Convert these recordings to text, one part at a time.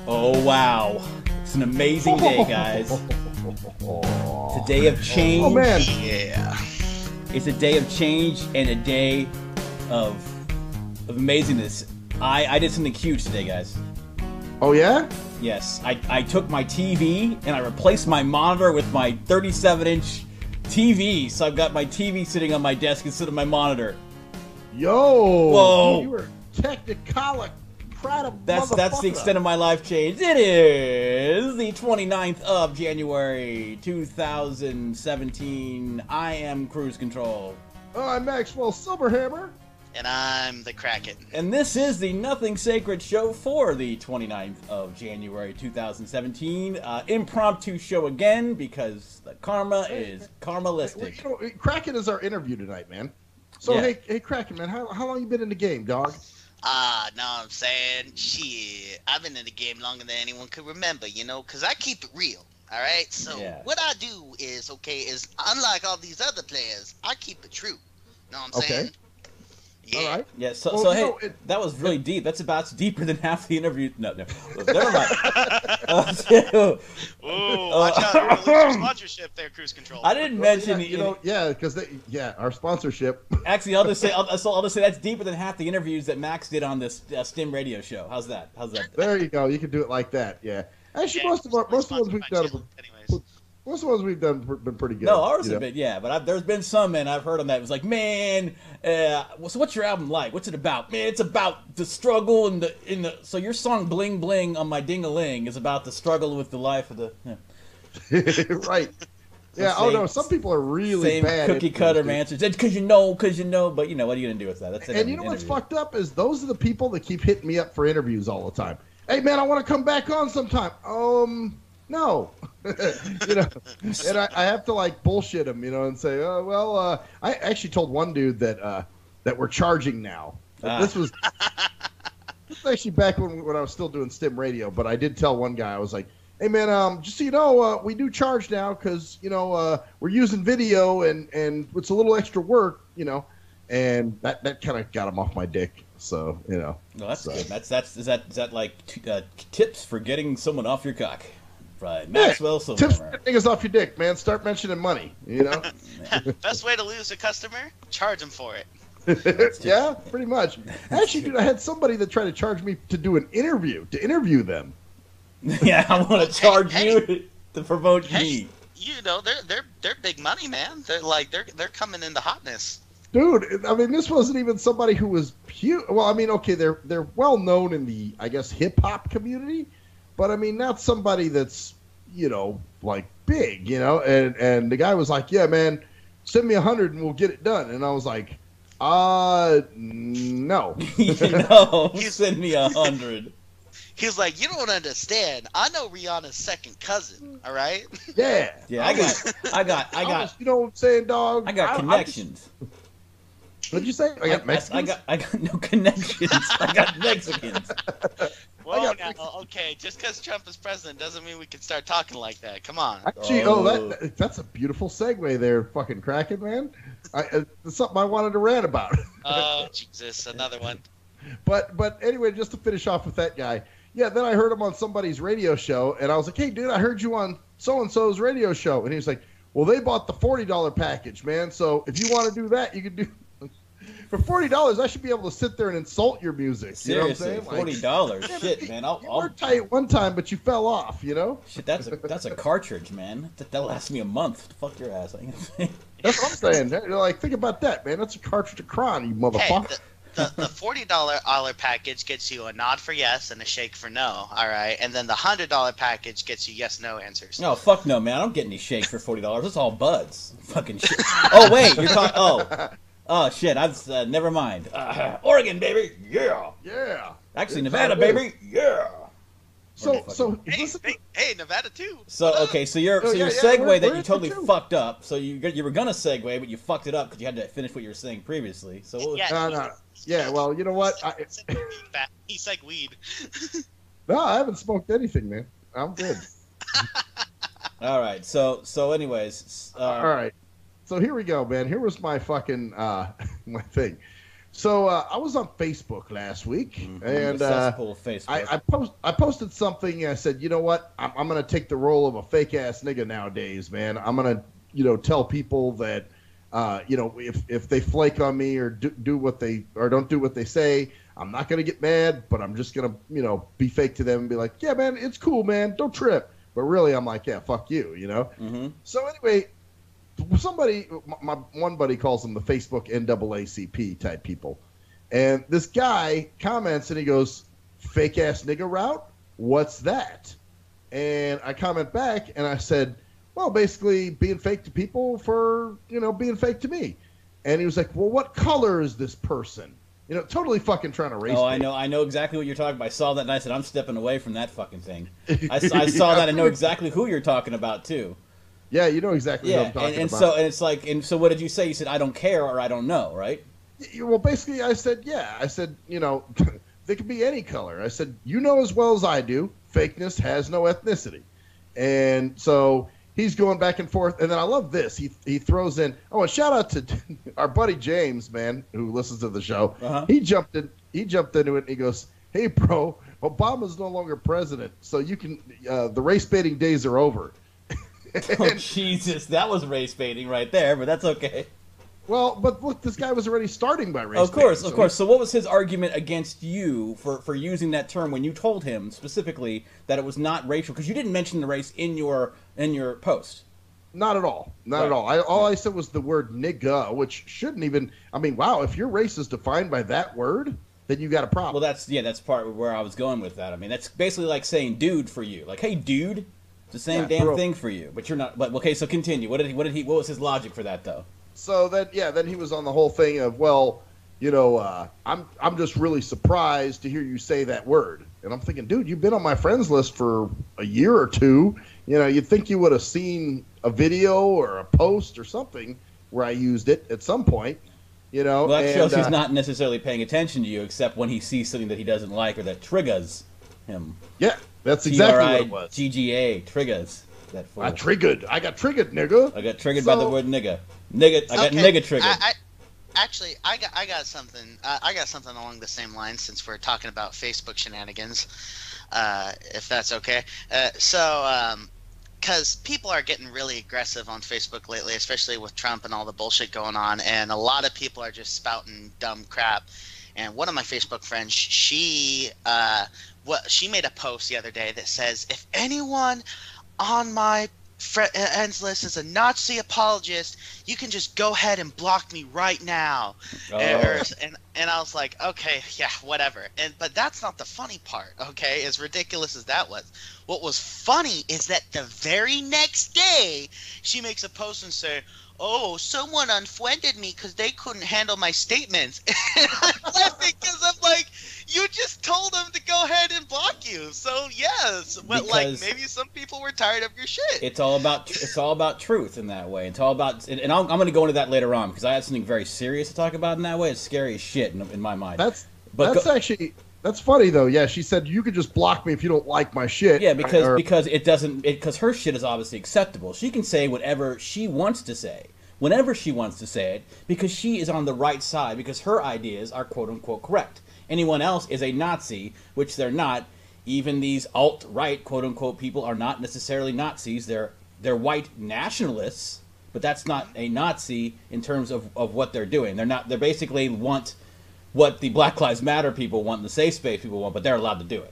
Oh wow, it's an amazing day, guys. It's a day of change. Oh man, Yeah. It's a day of change and a day of amazingness. I did something huge today, guys. oh yeah? Yes, I took my TV and I replaced my monitor with my 37-inch TV. So I've got my TV sitting on my desk instead of my monitor. Yo! Whoa. You were technicolic, proud of That's the extent of my life change. It is the 29th of January, 2017. I am Cruise Control. Oh, I'm Maxwell Silverhammer. And I'm the Krakin. And this is the Nothing Sacred show for the 29th of January 2017. Impromptu show again because the karma is karmalistic. Well, you know, Kraken is our interview tonight, man. So, Yeah. hey, Kraken, man, how long you been in the game, dog? Know what I'm saying? Shit. I've been in the game longer than anyone could remember, you know, because I keep it real. All right? So, Yeah. what I do is, unlike all these other players, I keep it true. Know what I'm saying? Yeah. All right. Yeah, so, Well, so you hey, know, that was really deep. That's deeper than half the interview. No, never mind. Ooh, watch out! You're gonna lose your sponsorship there, Cruise Control. I didn't mention, because our sponsorship. Actually, I'll just say that's deeper than half the interviews that Max did on this Stim radio show. How's that? There you go. You can do it like that. Yeah. Actually, Yeah, most of the ones we've done. Anyways, Most of the ones we've done have been pretty good. No, ours you have know? been, yeah, but there's been some, man, I've heard on that. It was like, man, so what's your album like? What's it about? Man, it's about the struggle and so your song Bling Bling on my Ding-a-Ling is about the struggle with the life of the, Right. Yeah. Same- No. Some people are really same bad. cookie cutter answers. It's because you know, but you know, what are you going to do with that? That's it. And you know what's fucked up is those are the people that keep hitting me up for interviews all the time. Hey man, I want to come back on sometime. No. You know, and I have to like bullshit him, you know, and say, oh well, I actually told one dude that we're charging now. This was actually back when I was still doing Stim radio, but I did tell one guy, I was like, hey man, just so you know, we do charge now because you know we're using video and it's a little extra work, you know, and that kind of got him off my dick. So you know, No, that's good. Is that like tips for getting someone off your cock? Right, Maxwell tips for Silverhammer. getting niggas off your dick, man. Start mentioning money, you know. best way to lose a customer: charge them for it. Yeah, pretty much. Actually, dude, I had somebody that tried to charge me to do an interview, to interview them. Yeah, I want to charge hey. you to promote Hey, me. you know, they're big money, man. They're coming into hotness. Dude, I mean, this wasn't even somebody who was huge. Well, I mean, okay, they're well known in the, I guess, hip hop community, but I mean, not somebody that's, you know, like big, you know. And the guy was like, "Yeah, man, send me 100 and we'll get it done." And I was like, no. No, send me 100. He was like, "You don't understand. I know Rihanna's second cousin. All right." Yeah, Yeah, I got, you know what I'm saying, dog? I got connections. What'd you say? I got Mexicans? I got no connections. I got Mexicans. Whoa, got now, okay, just because Trump is president doesn't mean we can start talking like that. Come on. Actually, that's a beautiful segue there, fucking Kraken, man. It's something I wanted to rant about. Oh, Jesus, another one. But anyway, just to finish off with that guy, yeah, then I heard him on somebody's radio show, and I was like, hey, dude, I heard you on so-and-so's radio show. And he was like, well, they bought the $40 package, man, so if you want to do that, you can do... For $40, I should be able to sit there and insult your music. Seriously, you know what I'm saying? $40. Shit, man. You were tight one time, but you fell off, you know? Shit, that's a cartridge, man. That'll last me a month. Fuck your ass. That's what I'm saying. You're like, think about that, man. That's a cartridge of Kron, you Hey, motherfucker. the $40 package gets you a nod for yes and a shake for no. All right, and then the $100 package gets you yes/no answers. No, fuck no, man. I don't get any shake for $40. It's all buds. Fucking shit. Oh wait, you're talking. Oh shit. I've never mind. Oregon, baby. Yeah. Yeah. Actually, Good Nevada, time, baby. Yeah. So Hey, Nevada too. So okay, so your yeah, segue we're that you into totally two. fucked up. So you were gonna segue, but you fucked it up because you had to finish what you were saying previously. So what was, No. Yeah, well, you know what? He said weed. No, I haven't smoked anything, man. I'm good. all right. So anyways, All right. So here we go, man. Here was my fucking my thing. So I was on Facebook last week, and Facebook. I posted something. I said, you know what? I'm going to take the role of a fake ass nigga nowadays, man. I'm going to, tell people that, if they flake on me or do what they or don't do what they say, I'm not going to get mad, but I'm just going to, be fake to them and be like, yeah, man, it's cool, man. Don't trip. But really, I'm like, yeah, fuck you, Mm-hmm. So anyway. My one buddy calls them the Facebook NAACP type people. And this guy comments and he goes, fake ass nigga route? What's that? And I comment back and I said, well, basically being fake to people for, being fake to me. And he was like, well, what color is this person? Totally fucking trying to race. Oh, I know exactly what you're talking about. I saw that and I said, I'm stepping away from that fucking thing. I saw that and know exactly who you're talking about too. Yeah, you know exactly what I'm talking about. So what did you say? You said, I don't care or I don't know, right? Well, basically, I said, they could be any color. I said, you know as well as I do, fakeness has no ethnicity. And so he's going back and forth. And then I love this. He throws in, and shout out to our buddy James, man, who listens to the show. Uh-huh. He jumped into it and he goes, hey, bro, Obama's no longer president. So you can, the race baiting days are over. Oh, Jesus, that was race baiting right there, but that's okay. Well, but look, this guy was already starting by race baiting. Of course. So what was his argument against you for using that term when you told him specifically that it was not racial? Because you didn't mention the race in your post. Not at all. Not at all. All I said was the word nigga, which shouldn't even... I mean, wow, if your race is defined by that word, then you got a problem. Well, that's part where I was going with that. I mean, that's basically like saying dude for you. Like, hey, dude... The same damn thing for you, but you're not. But okay, so continue. What was his logic for that though? So then he was on the whole thing of, well, I'm just really surprised to hear you say that word, and I'm thinking, dude, you've been on my friends list for a year or two. You'd think you would have seen a video or a post or something where I used it at some point. Well, that shows he's not necessarily paying attention to you, except when he sees something that he doesn't like or that triggers him. Yeah. That's exactly what it was. GGA, triggers. That fool. I got triggered, nigga. I got triggered by the word nigga. I got nigga triggered. I got something. I got something along the same lines since we're talking about Facebook shenanigans, if that's okay. Because people are getting really aggressive on Facebook lately, especially with Trump and all the bullshit going on, and a lot of people are just spouting dumb crap. And one of my Facebook friends, she made a post the other day that says, if anyone on my friends list is a Nazi apologist, you can just go ahead and block me right now. Oh. And I was like, okay, yeah, whatever. But that's not the funny part, okay, as ridiculous as that was. What was funny is that the very next day, she makes a post and say, oh, someone unfriended me because they couldn't handle my statements. And I'm laughing because I'm like, you just told them to go ahead and block you. So yes, but maybe some people were tired of your shit. It's all about truth in that way. It's all about, and I'm going to go into that later on because I have something very serious to talk about in that way. It's scary as shit in my mind. That's funny though. Yeah, she said you could just block me if you don't like my shit. Yeah, because her shit is obviously acceptable. She can say whatever she wants to say, whenever she wants to say it, because she is on the right side, because her ideas are quote unquote correct. Anyone else is a Nazi, which they're not. Even these alt-right quote unquote people are not necessarily Nazis. They're white nationalists, but that's not a Nazi in terms of what they're doing. They basically want what the Black Lives Matter people want and the safe space people want, but they're allowed to do it.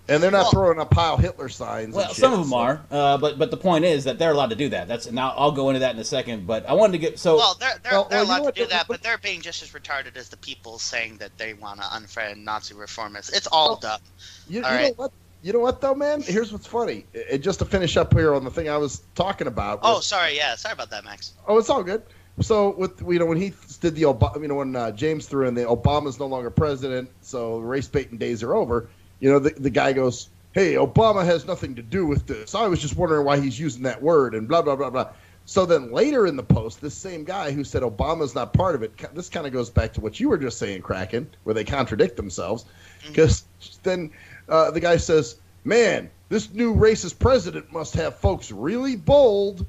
And they're not throwing up Heil Hitler signs. Well, and shit, some of them are, but the point is that they're allowed to do that. Now I'll go into that in a second. But I wanted to get so. Well, they're allowed to do that, but they're being just as retarded as the people saying that they want to unfriend Nazi reformists. It's all dumb. You know what though, man? Here's what's funny. Just to finish up here on the thing I was talking about. Sorry about that, Max. Oh, it's all good. So when he did the when James threw in the Obama's no longer president, so race baiting days are over. The guy goes, hey, Obama has nothing to do with this. I was just wondering why he's using that word and blah, blah, blah, blah. So then later in the post, this same guy who said Obama's not part of it, this kind of goes back to what you were just saying, Krakin, where they contradict themselves. Because then the guy says, man, this new racist president must have folks really bold.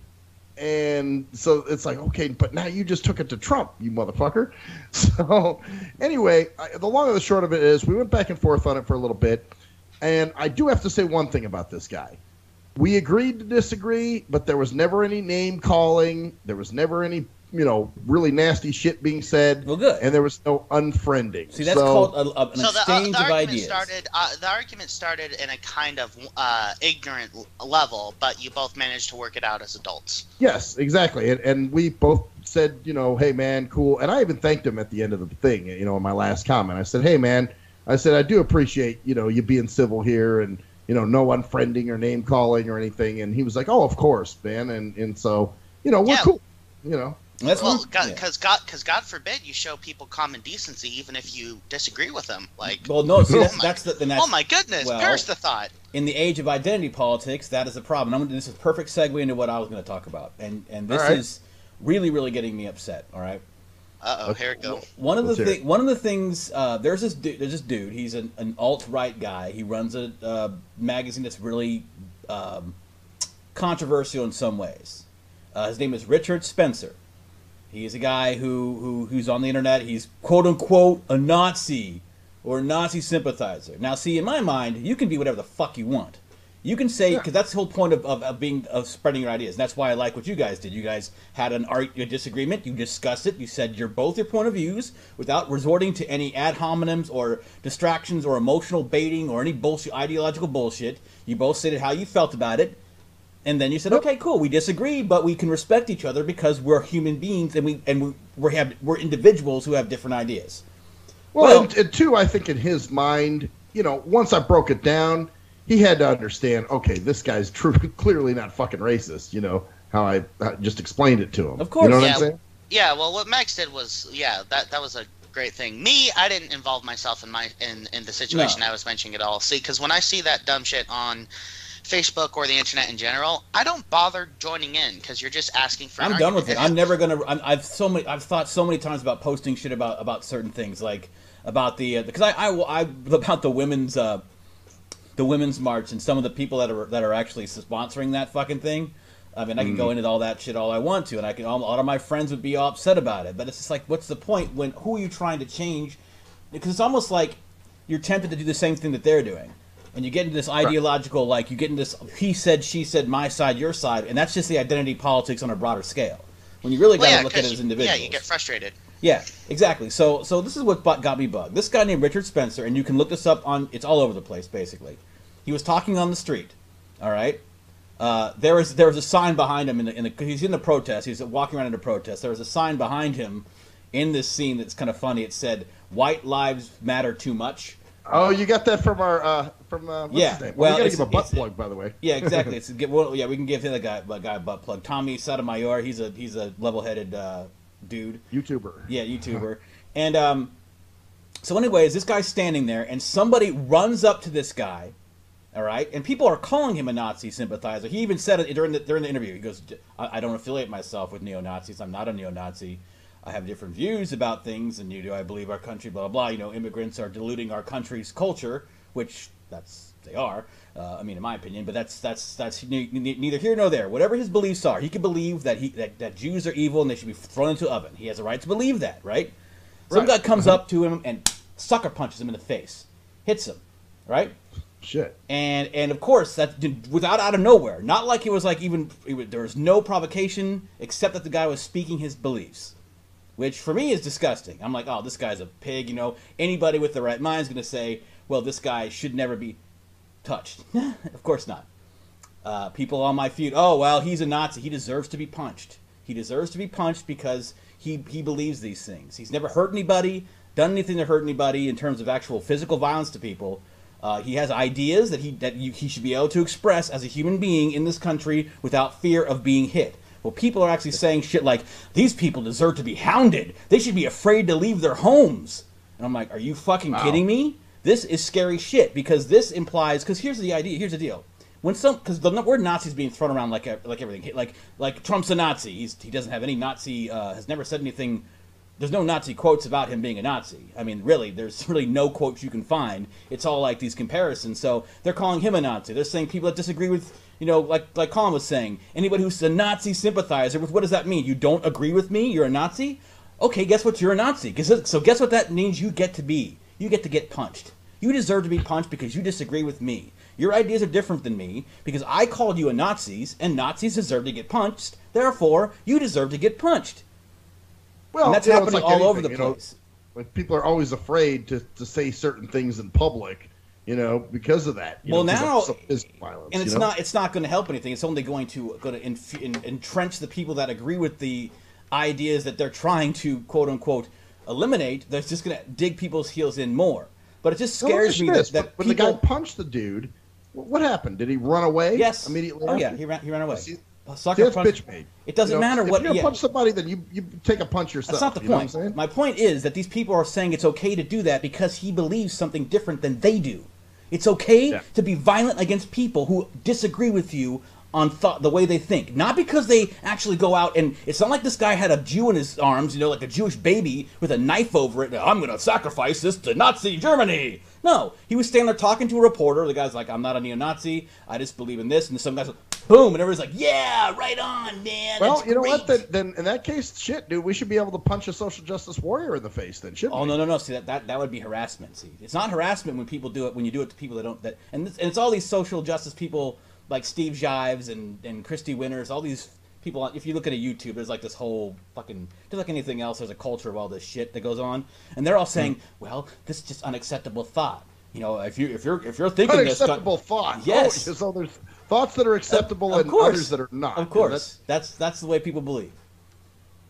And so it's like, okay, but now you just took it to Trump, you motherfucker. So anyway, the long and the short of it is we went back and forth on it for a little bit. And I do have to say one thing about this guy. We agreed to disagree, but there was never any name calling. There was never any, really nasty shit being said. Well, good. And there was no unfriending. See, that's called an exchange of ideas. The argument started in a kind of ignorant level, but you both managed to work it out as adults. Yes, exactly. And we both said, hey, man, cool. And I even thanked him at the end of the thing, in my last comment. I said, hey, man, I do appreciate, you being civil here and, no unfriending or name calling or anything. And he was like, oh, of course, man. And so, we're cool, That's because God forbid you show people common decency even if you disagree with them. Like, well, no, see, that's oh my goodness, perish the thought. In the age of identity politics, that is a problem. This is a perfect segue into what I was going to talk about, and this is really, really getting me upset. All right. Here it goes. One of the things. There's this dude. He's an alt-right guy. He runs a magazine that's really controversial in some ways. His name is Richard Spencer. He is a guy who's on the internet. He's quote-unquote a Nazi or a Nazi sympathizer. Now, see, in my mind, you can be whatever the fuck you want. You can say, because that's the whole point of spreading your ideas. And that's why I like what you guys did. You guys had a disagreement. You discussed it. You said your point of views without resorting to any ad hominems or distractions or emotional baiting or any bullshit, ideological bullshit. You both stated how you felt about it. And then you said, okay, cool, we disagree, but we can respect each other because we're human beings and we're individuals who have different ideas. Well, and two, I think in his mind, once I broke it down, he had to understand, okay, this guy's clearly not fucking racist, how I just explained it to him. Of course. You know what I'm saying? Yeah, well, what Max did was, that was a great thing. Me, I didn't involve myself in the situation I was mentioning at all. See, because when I see that dumb shit on Facebook or the internet in general, I don't bother joining in because you're just asking for. I'm done with it. I'm never gonna. I've thought so many times about posting shit about certain things, like about because I about the women's march and some of the people that are actually sponsoring that fucking thing. I mean, I can go into all that shit all I want to, and a lot of my friends would be all upset about it. But it's just like, what's the point when who are you trying to change? Because it's almost like you're tempted to do the same thing that they're doing. And you get into this ideological, like, you get into this he said, she said, my side, your side, and that's just the identity politics on a broader scale. When you really got to look at it as individuals. Yeah, you get frustrated. Yeah, exactly. So this is what got me bugged. This guy named Richard Spencer, and you can look this up it's all over the place, basically. He was talking on the street, all right? There was a sign behind him, he's in the protest, he's walking around in a protest. There was a sign behind him in this scene that's kind of funny. It said, "White lives matter too much." Oh, you got that from our what's his name? Well, we gotta give a butt plug, by the way. Yeah, exactly. We can give the guy a butt plug. Tommy Sotomayor, he's a level-headed dude. YouTuber. Yeah, YouTuber. And so, anyways, this guy's standing there, and somebody runs up to this guy. All right, and people are calling him a Nazi sympathizer. He even said it during the interview. He goes, "I don't affiliate myself with neo-Nazis. I'm not a neo-Nazi. I have different views about things than you do. I believe our country, blah, blah, blah. Immigrants are diluting our country's culture," which they are. I mean, in my opinion, but that's neither here nor there. Whatever his beliefs are, he can believe that Jews are evil and they should be thrown into an oven. He has a right to believe that, right? Some guy comes up to him and sucker punches him in the face, hits him, right? Shit. And of course, that out of nowhere. Not like it was like there was no provocation except that the guy was speaking his beliefs. Which, for me, is disgusting. I'm like, oh, this guy's a pig, Anybody with the right mind is going to say, well, this guy should never be touched. Of course not. People on my feed, oh, well, he's a Nazi. He deserves to be punched. He deserves to be punched because he believes these things. He's never hurt anybody, done anything to hurt anybody in terms of actual physical violence to people. He has ideas that he should be able to express as a human being in this country without fear of being hit. Well, people are actually saying shit like, these people deserve to be hounded. They should be afraid to leave their homes. And I'm like, are you fucking kidding me? This is scary shit because this implies, because here's the idea, here's the deal. Because the word Nazi is being thrown around like everything. Like Trump's a Nazi. He doesn't have any Nazi, has never said anything there's no Nazi quotes about him being a Nazi. I mean, really, there's really no quotes you can find. It's all like these comparisons. So they're calling him a Nazi. They're saying people that disagree with, like Colin was saying, anybody who's a Nazi sympathizer, what does that mean? You don't agree with me? You're a Nazi? Okay, guess what? You're a Nazi. So guess what that means you get to be? You get to get punched. You deserve to be punched because you disagree with me. Your ideas are different than me because I called you a Nazis, and Nazis deserve to get punched. Therefore, you deserve to get punched. Well, and that's happening all over the place. Like people are always afraid to say certain things in public, because of that. Well, now, violence, and it's not going to help anything. It's only going to entrench the people that agree with the ideas that they're trying to quote unquote eliminate. That's just going to dig people's heels in more. But it just scares me that when the guy punched the dude, what happened? Did he run away? Yes. Immediately. Oh after? Yeah, he ran away. That's bitch made. It doesn't matter what. If you're gonna punch somebody, then you take a punch yourself. That's not the point. My point is that these people are saying it's okay to do that because he believes something different than they do. It's okay to be violent against people who disagree with you on the way they think, not because they actually go out and it's not like this guy had a Jew in his arms, like a Jewish baby with a knife over it. I'm going to sacrifice this to Nazi Germany. No, he was standing there talking to a reporter. The guy's like, I'm not a neo-Nazi. I just believe in this. And some guy's like, boom, and everybody's like, yeah, right on, man. Well, you know what? Then in that case, shit, dude, we should be able to punch a social justice warrior in the face. Then, shouldn't we? No. See, that would be harassment. See, it's not harassment when people do it. When you do it to people that don't. And it's all these social justice people like Steve Jives and Christy Winters. All these people. If you look at a YouTube, there's like this whole fucking. Just like anything else, there's a culture of all this shit that goes on, and they're all saying, well, this is just unacceptable thought. If you're thinking unacceptable thought. Yes. So there's thoughts that are acceptable and others that are not. Of course. That's the way people believe.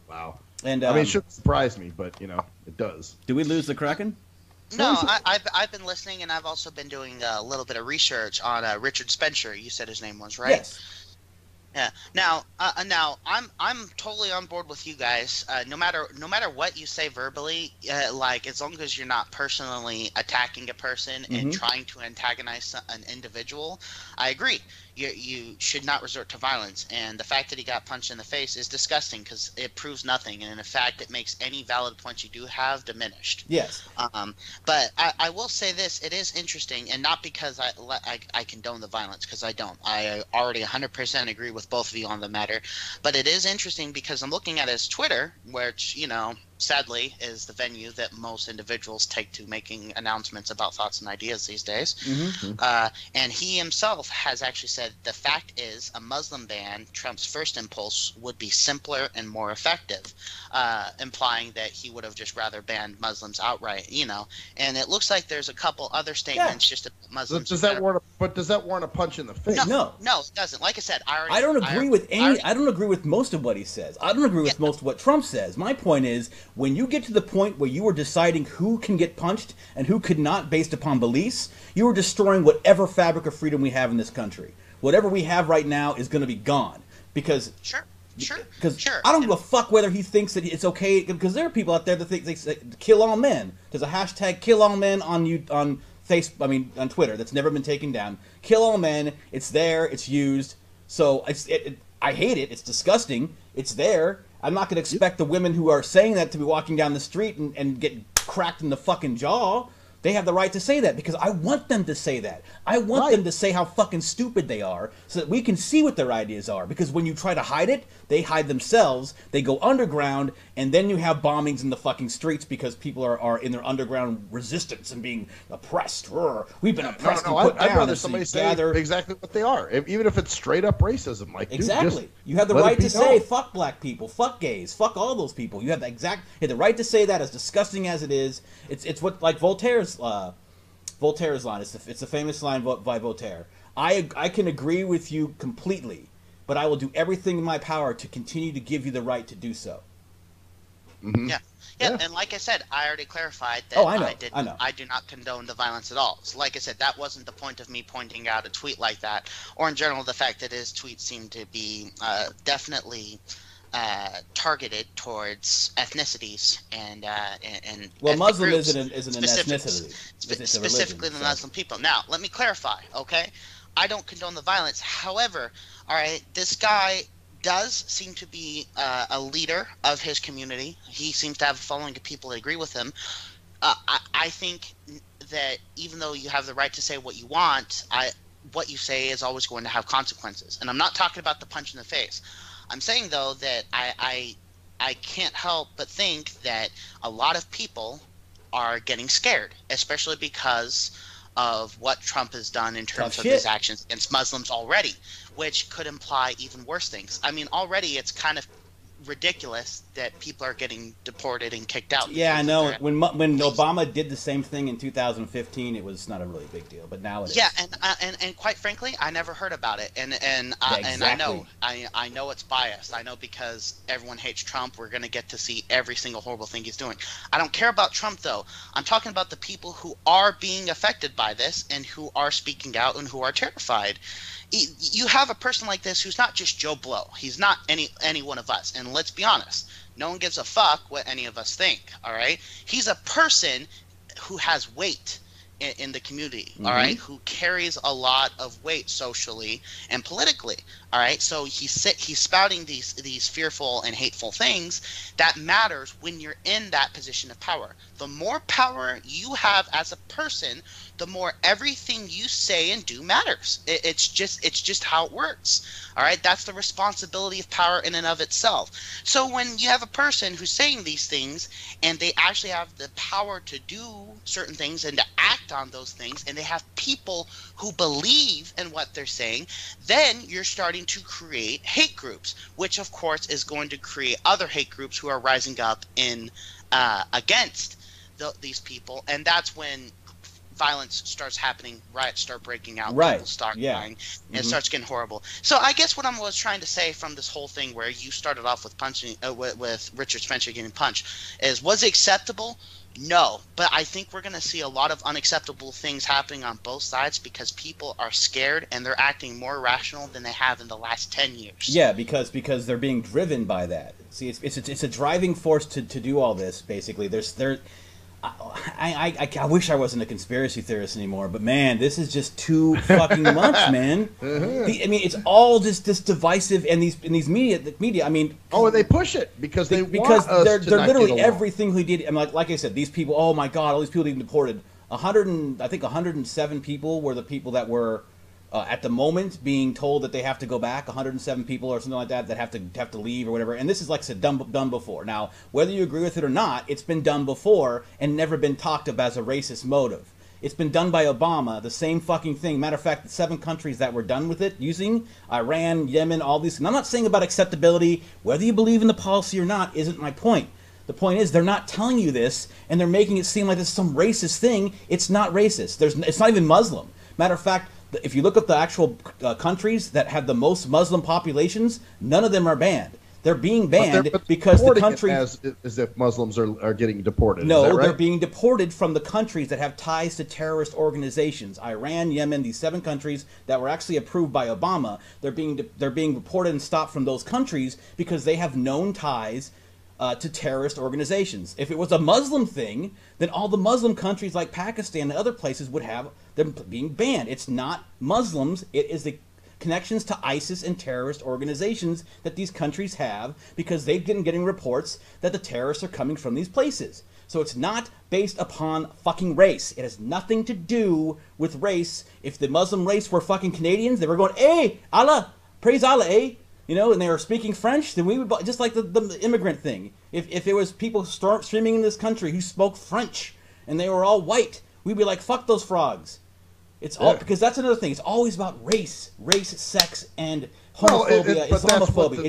Wow. And I mean, it shouldn't surprise me, but it does. Do we lose the Kraken? No, I've been listening, and I've also been doing a little bit of research on Richard Spencer. You said his name was, right? Yes. Yeah. Now I'm totally on board with you guys. No matter what you say verbally, like as long as you're not personally attacking a person and trying to antagonize an individual, I agree. You should not resort to violence. And the fact that he got punched in the face is disgusting because it proves nothing, and in fact, it makes any valid points you do have diminished. Yes. But I will say this: it is interesting, and not because I condone the violence, because I don't. I already 100% agree with both of you on the matter. But it is interesting because I'm looking at his Twitter, which sadly is the venue that most individuals take to making announcements about thoughts and ideas these days. And he himself has actually said the fact is a Muslim ban, Trump's first impulse, would be simpler and more effective, implying that he would have just rather banned Muslims outright, and it looks like there's a couple other statements just about Muslims. Does that warrant a punch in the face? No, it doesn't. Like I said, I don't agree with most of what he says. I don't agree with most of what Trump says. My point is, when you get to the point where you are deciding who can get punched and who could not based upon beliefs, you are destroying whatever fabric of freedom we have in this country. Whatever we have right now is going to be gone because I don't give a fuck whether he thinks that it's okay, because there are people out there that think they say kill all men. There's a hashtag kill all men on Twitter that's never been taken down. Kill all men. It's there. It's used. So I hate it. It's disgusting. It's there. I'm not going to expect the women who are saying that to be walking down the street and get cracked in the fucking jaw. They have the right to say that because I want them to say that. I want them to say how fucking stupid they are so that we can see what their ideas are. Because when you try to hide it, they hide themselves. They go underground, and then you have bombings in the fucking streets because people are in their underground resistance and being oppressed. We've been oppressed and put down. I'd rather somebody say exactly what they are, even if it's straight up racism. Like, exactly. Dude, you have the right to say fuck black people, fuck gays, fuck all those people. You have the right to say that, as disgusting as it is. It's what, like Voltaire's line. It's a famous line by Voltaire. I can agree with you completely, but I will do everything in my power to continue to give you the right to do so. Yeah, and like I said, I already clarified that I do not condone the violence at all. So like I said, that wasn't the point of me pointing out a tweet like that, or in general the fact that his tweets seem to be definitely targeted towards ethnicities and Muslim groups, isn't an ethnicity. Specifically the Muslim people. Now, let me clarify, okay? I don't condone the violence. However, all right, this guy does seem to be a leader of his community. He seems to have a following of people that agree with him. I think that even though you have the right to say what you want, what you say is always going to have consequences. And I'm not talking about the punch in the face. I'm saying, though, that I can't help but think that a lot of people are getting scared, especially because of what Trump has done in terms of his actions against Muslims already, which could imply even worse things. I mean, already it's kind of ridiculous that people are getting deported and kicked out. Yeah, I know. When Obama did the same thing in 2015, it was not a really big deal, but now it is. Yeah, and quite frankly, I never heard about it, and I know it's biased. I know because everyone hates Trump, we're gonna get to see every single horrible thing he's doing. I don't care about Trump though. I'm talking about the people who are being affected by this and who are speaking out and who are terrified. You have a person like this who's not just Joe Blow. He's not any one of us. And let's be honest, no one gives a fuck what any of us think, all right? He's a person who has weight in the community, all right, who carries a lot of weight socially and politically, all right? So he's spouting these fearful and hateful things that matters when you're in that position of power. The more power you have as a person, the more everything you say and do matters. It's just how it works. All right, that's the responsibility of power in and of itself. So when you have a person who's saying these things and they actually have the power to do certain things and to act on those things, and they have people who believe in what they're saying, then you're starting to create hate groups, which of course is going to create other hate groups who are rising up in against these people, and that's when violence starts happening, riots start breaking out, people start dying, and it starts getting horrible. So I guess what I was trying to say from this whole thing, where you started off with punching, with Richard Spencer getting punched, is, was it acceptable? No, but I think we're going to see a lot of unacceptable things happening on both sides because people are scared and they're acting more rational than they have in the last 10 years. Yeah, because they're being driven by that. See, it's a driving force to do all this. Basically, I wish I wasn't a conspiracy theorist anymore, but man, this is just too fucking much, man. I mean, it's all just this divisive, and these media. I mean, and they push it because they're literally everything he did. I mean, like I said, these people. Oh my God, all these people being deported. 107 people were the people that were at the moment being told that they have to go back. 107 people or something like that have to leave or whatever. And this is, like I said, done before. Now, whether you agree with it or not, it's been done before and never been talked about as a racist motive. It's been done by Obama, the same fucking thing. Matter of fact, the 7 countries that were done with it using, Iran, Yemen, all these. And I'm not saying about acceptability. Whether you believe in the policy or not isn't my point. The point is, they're not telling you this, and they're making it seem like it's some racist thing. It's not racist. It's not even Muslim. Matter of fact, if you look at the actual countries that have the most Muslim populations, none of them are banned. They're being banned because the countries... As if Muslims are getting deported. No, is that right? They're being deported from the countries that have ties to terrorist organizations. Iran, Yemen, these 7 countries that were actually approved by Obama, they're being deported and stopped from those countries because they have known ties to terrorist organizations. If it was a Muslim thing, then all the Muslim countries like Pakistan and other places would have them being banned. It's not Muslims. It is the connections to ISIS and terrorist organizations that these countries have because they've been getting reports that the terrorists are coming from these places. So it's not based upon fucking race. It has nothing to do with race. If the Muslim race were fucking Canadians, they were going, hey, Allah, praise Allah, eh? You know, and they were speaking French, then we would, just like the immigrant thing. If there was people streaming in this country who spoke French and they were all white, we'd be like, fuck those frogs. It's all because that's another thing. It's always about race, sex, and homophobia, Islamophobia.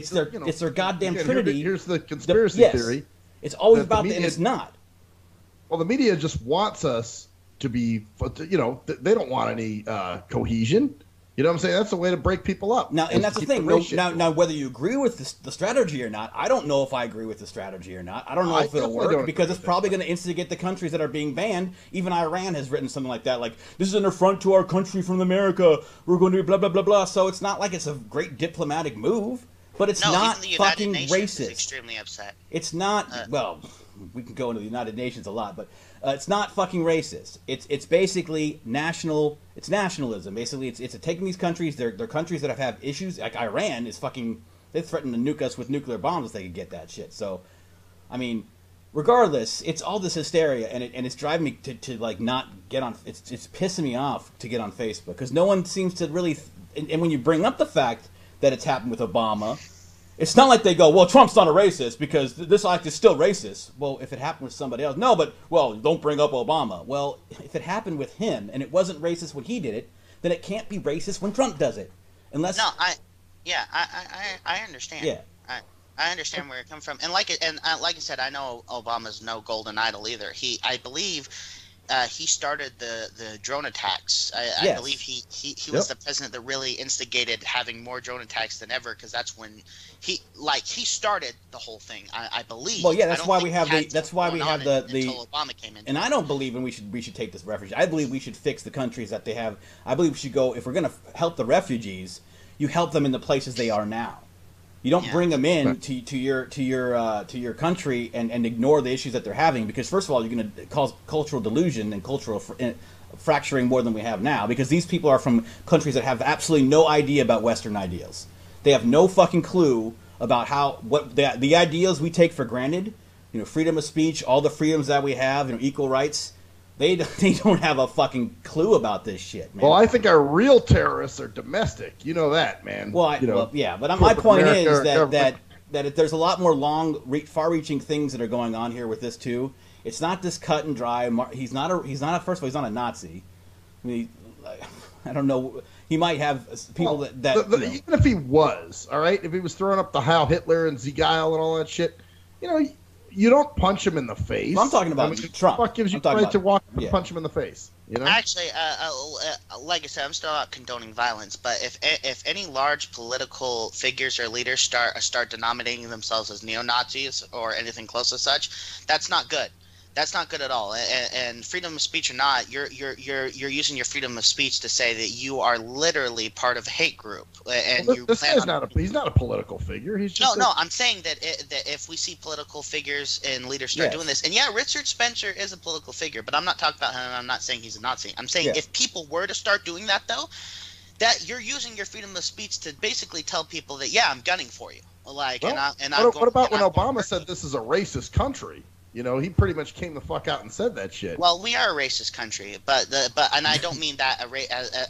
It's their goddamn trinity. Here's the conspiracy theory. It's always about that, and it's not. Well, the media just wants us to be, they don't want any cohesion. You know what I'm saying? That's a way to break people up. Now, and that's the thing. Now, whether you agree with the strategy or not, I don't know if I agree with the strategy or not. I don't know if it'll work because it's probably going to instigate the countries that are being banned. Even Iran has written something like that, like, this is an affront to our country from America. We're going to blah, blah, blah, blah. So it's not like it's a great diplomatic move, but it's not fucking racist. Is extremely upset. It's not, well, we can go into the United Nations a lot, but it's not fucking racist. It's basically national. It's nationalism. Basically, it's taking these countries. They're countries that have issues. Like Iran is fucking They threatened to nuke us with nuclear bombs if they could get that shit. So, I mean, regardless, it's all this hysteria, and it's driving me to like not get on. It's pissing me off to get on Facebook because no one seems to really. And when you bring up the fact that it's happened with Obama, it's not like they go, well, Trump's not a racist because this act is still racist. Well, if it happened with somebody else, no, but well, don't bring up Obama. Well, if it happened with him and it wasn't racist when he did it, then it can't be racist when Trump does it, unless. No, I understand. Yeah. I understand where it comes from, and like I said, I know Obama's no golden idol either. I believe, he started the drone attacks. I believe he was the president that really instigated having more drone attacks than ever, because that's when he started the whole thing. I believe. Well, yeah, that's why we have the until Obama came in. And I don't believe we should take this refugee. I believe we should fix the countries that they have. I believe we should go, if we're going to help the refugees, you help them in the places they are now. You don't bring them in to your country and ignore the issues that they're having, because first of all, you're going to cause cultural delusion and cultural fracturing more than we have now, because these people are from countries that have absolutely no idea about Western ideals. They have no fucking clue about what the ideals we take for granted, freedom of speech, all the freedoms that we have, equal rights. They don't have a fucking clue about this shit, man. Well, I think our real terrorists are domestic. You know that, man. Well, yeah, but my point is that there's a lot more far-reaching things that are going on here with this too. It's not this cut and dry. He's not first of all, he's not a Nazi. I mean, I don't know. He might have people even if he was, all right, if he was throwing up the Heil Hitler and Sieg Heil and all that shit, you don't punch him in the face. Well, I'm talking about Trump. What gives you the right to walk up and punch him in the face? Actually, like I said, I'm still not condoning violence. But if any large political figures or leaders start denominating themselves as neo-Nazis or anything close to such, that's not good. That's not good at all. And freedom of speech or not, you're using your freedom of speech to say that you are literally part of a hate group. And this guy's he's not a political figure. He's just I'm saying that if we see political figures and leaders start doing this, and yeah, Richard Spencer is a political figure, but I'm not talking about him. I'm not saying he's a Nazi. I'm saying if people were to start doing that, though, that you're using your freedom of speech to basically tell people that I'm gunning for you. What about when Obama said this is a racist country? He pretty much came the fuck out and said that shit. Well, we are a racist country, but I don't mean that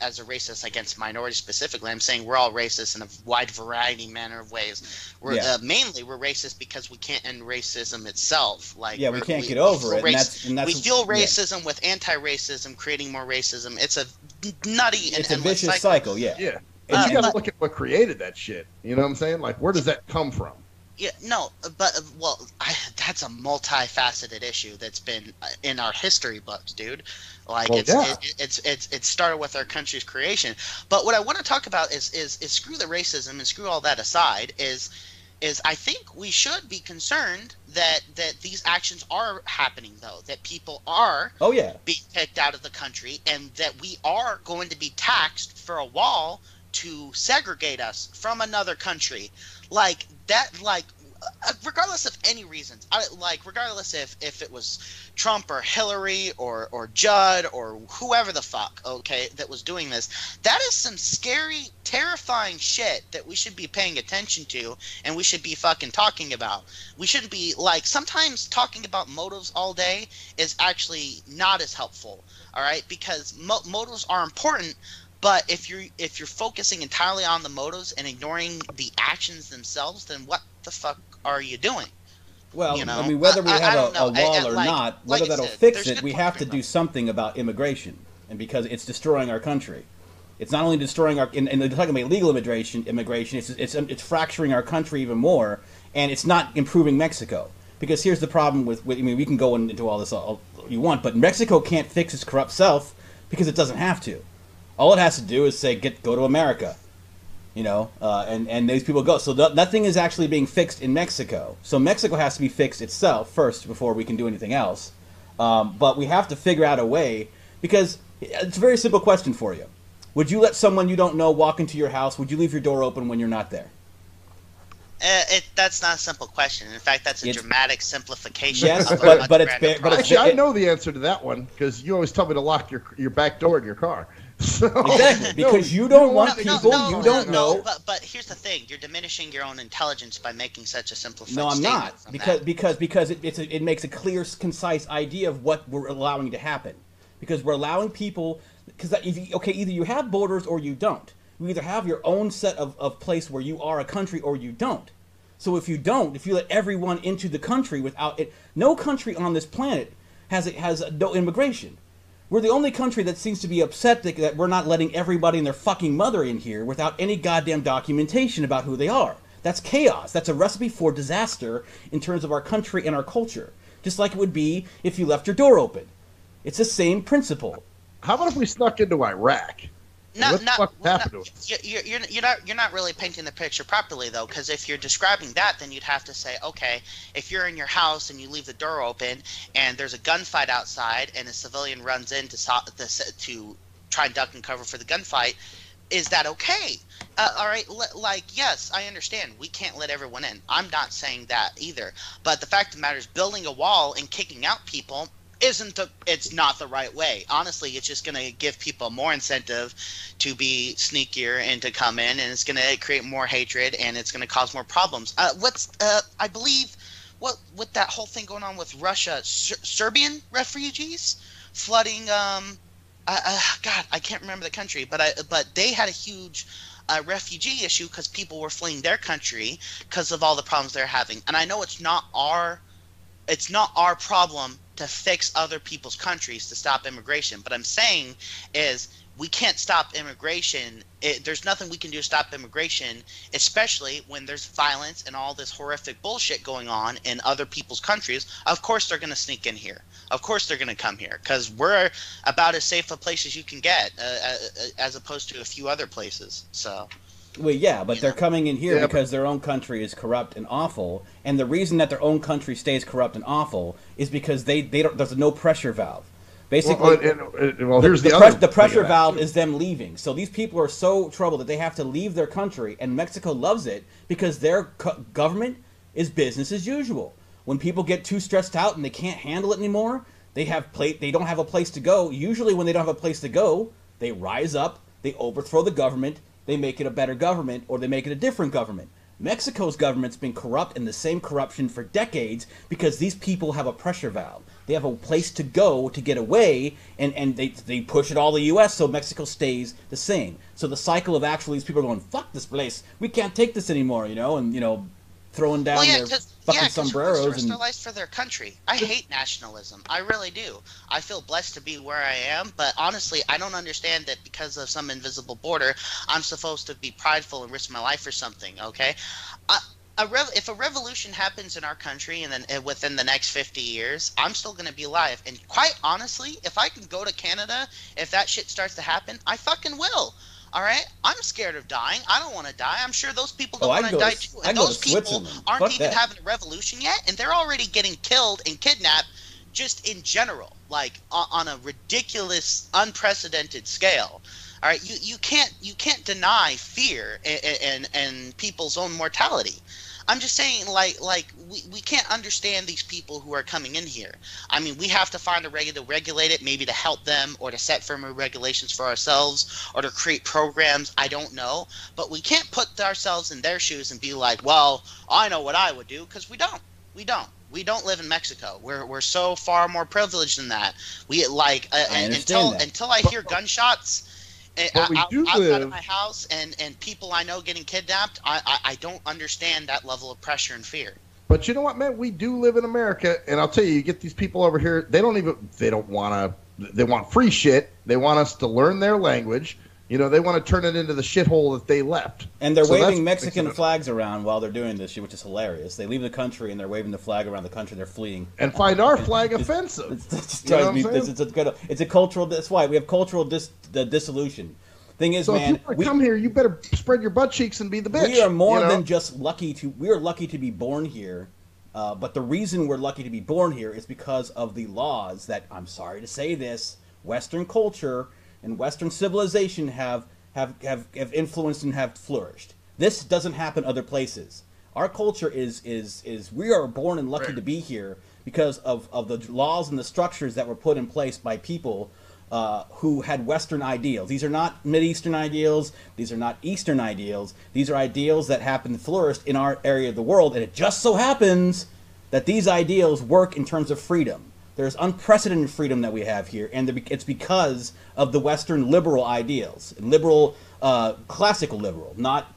as a racist against minorities specifically. I'm saying we're all racist in a wide variety manner of ways. Mainly we're racist because we can't end racism itself. We can't get over it. We fuel racism with anti-racism, creating more racism. It's a nutty and it's a vicious cycle. Yeah. And you got to look at what created that shit. You know what I'm saying? Like, where does that come from? Yeah, no, but that's a multifaceted issue that's been in our history books, dude. It started with our country's creation. But what I want to talk about is screw the racism and screw all that aside. Is I think we should be concerned that these actions are happening, though, that people are being kicked out of the country, and that we are going to be taxed for a wall to segregate us from another country. Regardless of any reasons, regardless if it was Trump or Hillary or Judd or whoever the fuck, that was doing this, that is some scary, terrifying shit that we should be paying attention to, and we should be fucking talking about. We shouldn't be, sometimes talking about motives all day is actually not as helpful, all right? Because motives are important. But if you're focusing entirely on the motives and ignoring the actions themselves, then what the fuck are you doing? Well, I mean, whether we have a wall or not, whether that'll fix it, we have to do something about immigration, and because it's destroying our country. It's not only destroying and they're talking about illegal immigration. It's fracturing our country even more, and it's not improving Mexico. Because here's the problem with we can go into all this all you want, but Mexico can't fix its corrupt self because it doesn't have to. All it has to do is say, go to America, and these people go. So nothing is actually being fixed in Mexico. So Mexico has to be fixed itself first before we can do anything else. But we have to figure out a way, because it's a very simple question for you. Would you let someone you don't know walk into your house? Would you leave your door open when you're not there? That's not a simple question. In fact, that's a dramatic simplification. Yes, of but it's actually, I know the answer to that one because you always tell me to lock your back door in your car. So, exactly, because you don't want people you don't know. But here's the thing: you're diminishing your own intelligence by making such a simplified No, I'm statement. not, because it makes a clear, concise idea of what we're allowing to happen. Because we're allowing people, because either you have borders or you don't. You either have your own set of place where you are a country or you don't. So if you let everyone into the country without it, no country on this planet has no immigration. We're the only country that seems to be upset that we're not letting everybody and their fucking mother in here without any goddamn documentation about who they are. That's chaos. That's a recipe for disaster in terms of our country and our culture. Just like it would be if you left your door open. It's the same principle. How about if we snuck into Iraq? What the fuck happened to us? You're not really painting the picture properly, though, because if you're describing that, then you'd have to say, okay, if you're in your house and you leave the door open and there's a gunfight outside and a civilian runs in to try and duck and cover for the gunfight, is that okay? All right, yes, I understand. We can't let everyone in. I'm not saying that either. But the fact of the matter is, building a wall and kicking out people it's not the right way. Honestly, it's just going to give people more incentive to be sneakier and to come in, and it's going to create more hatred, and it's going to cause more problems. I believe, with that whole thing going on with Russia, Serbian refugees flooding. God, I can't remember the country, but they had a huge refugee issue because people were fleeing their country because of all the problems they're having. And I know it's not our problem to fix other people's countries to stop immigration. But I'm saying is we can't stop immigration. There's nothing we can do to stop immigration, especially when there's violence and all this horrific bullshit going on in other people's countries. Of course they're going to sneak in here. Of course they're going to come here because we're about as safe a place as you can get as opposed to a few other places. So. Well, yeah, but they're coming in here because their own country is corrupt and awful, and the reason that their own country stays corrupt and awful is because they don't. There's no pressure valve. Basically, here's the pressure valve is them leaving. So these people are so troubled that they have to leave their country, and Mexico loves it because their government is business as usual. When people get too stressed out and they can't handle it anymore, they don't have a place to go. Usually, when they don't have a place to go, they rise up, they overthrow the government. They make it a better government, or they make it a different government. Mexico's government's been corrupt in the same corruption for decades because these people have a pressure valve. They have a place to go to get away, and they push it all the U.S. so Mexico stays the same. So the cycle of actually these people are going, fuck this place, we can't take this anymore, and throwing down their fucking sombreros and risk their lives for their country. I hate nationalism. I really do. I feel blessed to be where I am, but honestly, I don't understand that because of some invisible border, I'm supposed to be prideful and risk my life for something. Okay, if a revolution happens in our country and then within the next 50 years, I'm still going to be alive. And quite honestly, if I can go to Canada, if that shit starts to happen, I fucking will. All right, I'm scared of dying. I don't want to die. I'm sure those people don't want to die too. And those people aren't even having a revolution yet, and they're already getting killed and kidnapped, just in general, like on a ridiculous, unprecedented scale. All right, you can't deny fear and people's own mortality. I'm just saying, we can't understand these people who are coming in here. I mean, we have to find a way to regulate it, maybe to help them or to set firmer regulations for ourselves or to create programs. I don't know. But we can't put ourselves in their shoes and be like, well, I know what I would do, because we don't. We don't live in Mexico. We're so far more privileged than that. Until I hear gunshots outside of my house and people I know getting kidnapped, I don't understand that level of pressure and fear. But you know what, man? We do live in America, and I'll tell you, you get these people over here, they want free shit. They want us to learn their language. They want to turn it into the shithole that they left. And they're waving Mexican flags around while they're doing this shit, which is hilarious. They leave the country and they're waving the flag around the country. They're fleeing. And find our flag offensive. It's a cultural. That's why we have cultural dissolution. Thing is, man, if you want to come here, you better spread your butt cheeks and be the bitch. We are more than just lucky to. We are lucky to be born here. But the reason we're lucky to be born here is because of the laws that, I'm sorry to say this, Western culture and Western civilization have influenced and have flourished. This doesn't happen other places. Our culture is we are born and lucky to be here because of the laws and the structures that were put in place by people who had Western ideals. These are not Mideastern ideals. These are not Eastern ideals. These are ideals that happen to flourish in our area of the world, and it just so happens that these ideals work in terms of freedom. There's unprecedented freedom that we have here, and it's because of the Western liberal ideals. Liberal, classical liberal, not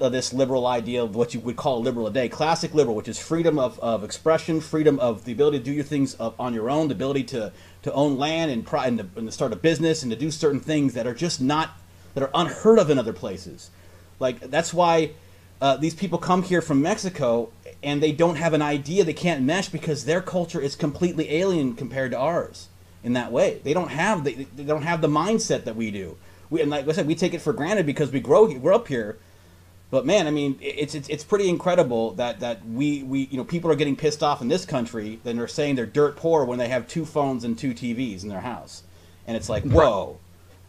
this liberal ideal of what you would call liberal today. Classic liberal, which is freedom of expression, freedom of the ability to do your things on your own, the ability to own land and to start a business and to do certain things that are just that are unheard of in other places. Like, that's why these people come here from Mexico and they don't have an idea, they can't mesh because their culture is completely alien compared to ours in that way. They don't have the mindset that we do. And like I said, we take it for granted because we grew up here. But man, I mean, it's pretty incredible that we people are getting pissed off in this country. Then they're saying they're dirt poor when they have 2 phones and 2 TVs in their house, and it's like, whoa.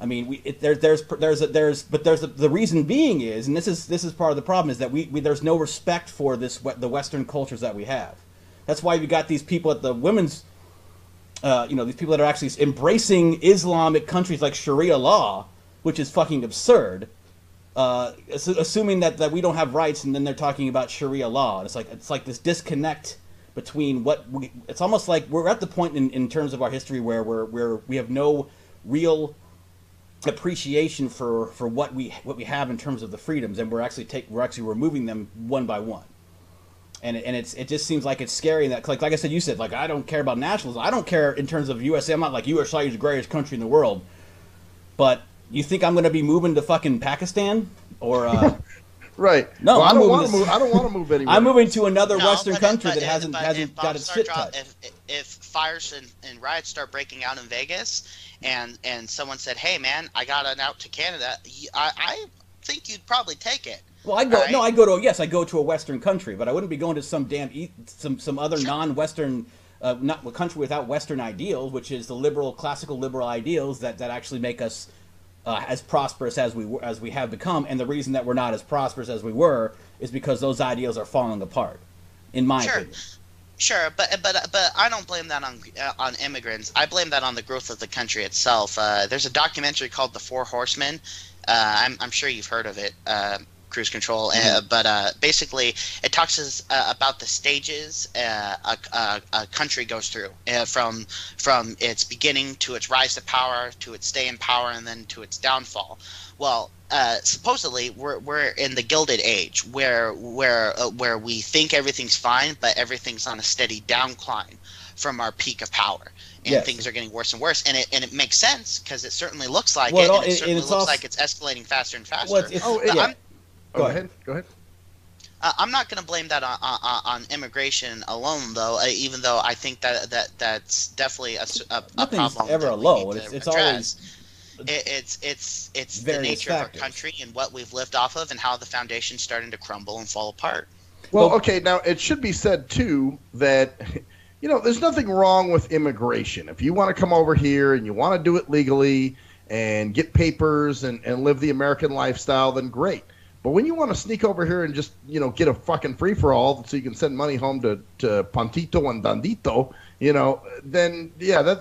I mean, the reason being is, and this is part of the problem, is that there's no respect for the Western cultures that we have. That's why we got these people at the women's, these people that are actually embracing Islamic countries like Sharia law, which is fucking absurd. Assuming that we don't have rights, and then they're talking about Sharia law. And it's like this disconnect between it's almost like we're at the point in terms of our history where we have no real appreciation for what we have in terms of the freedoms, and we're actually removing them one by one. And it just seems like it's scary that, like I said, you said, like, I don't care about nationalism. I don't care in terms of USA. I'm not like USA is the greatest country in the world, but you think I'm going to be moving to fucking Pakistan or? Right. No, well, I don't want to move anywhere. I'm moving to another Western country that hasn't got its shit touched. If fires and riots start breaking out in Vegas, and someone said, "Hey, man, I got an out to Canada," I think you'd probably take it. Well, I go. Right? No, I go to a Western country, but I wouldn't be going to some some other non-Western. Not a country without Western ideals, which is the classical liberal ideals that actually make us as prosperous as we have become. And the reason that we're not as prosperous as we were is because those ideals are falling apart, in my opinion. Sure, but I don't blame that on immigrants. I blame that on the growth of the country itself. There's a documentary called The Four Horsemen. I'm sure you've heard of it. Cruise Control, but basically it talks about the stages a country goes through from its beginning to its rise to power, to its stay in power, and then to its downfall. Well, supposedly we're in the Gilded Age where we think everything's fine, but everything's on a steady downcline from our peak of power. And things are getting worse and worse, and it makes sense because it certainly looks like it. And it certainly looks like it's escalating faster and faster. Go ahead. I'm not going to blame that on immigration alone, though. Even though I think that's definitely a nothing's problem. Ever alone. It's always. It's the nature of our country and what we've lived off of, and how the foundation's starting to crumble and fall apart. Well, okay. Now it should be said too that there's nothing wrong with immigration. If you want to come over here and you want to do it legally and get papers and live the American lifestyle, then great. But when you want to sneak over here and just, get a fucking free-for-all so you can send money home to Pantito and Dandito, then,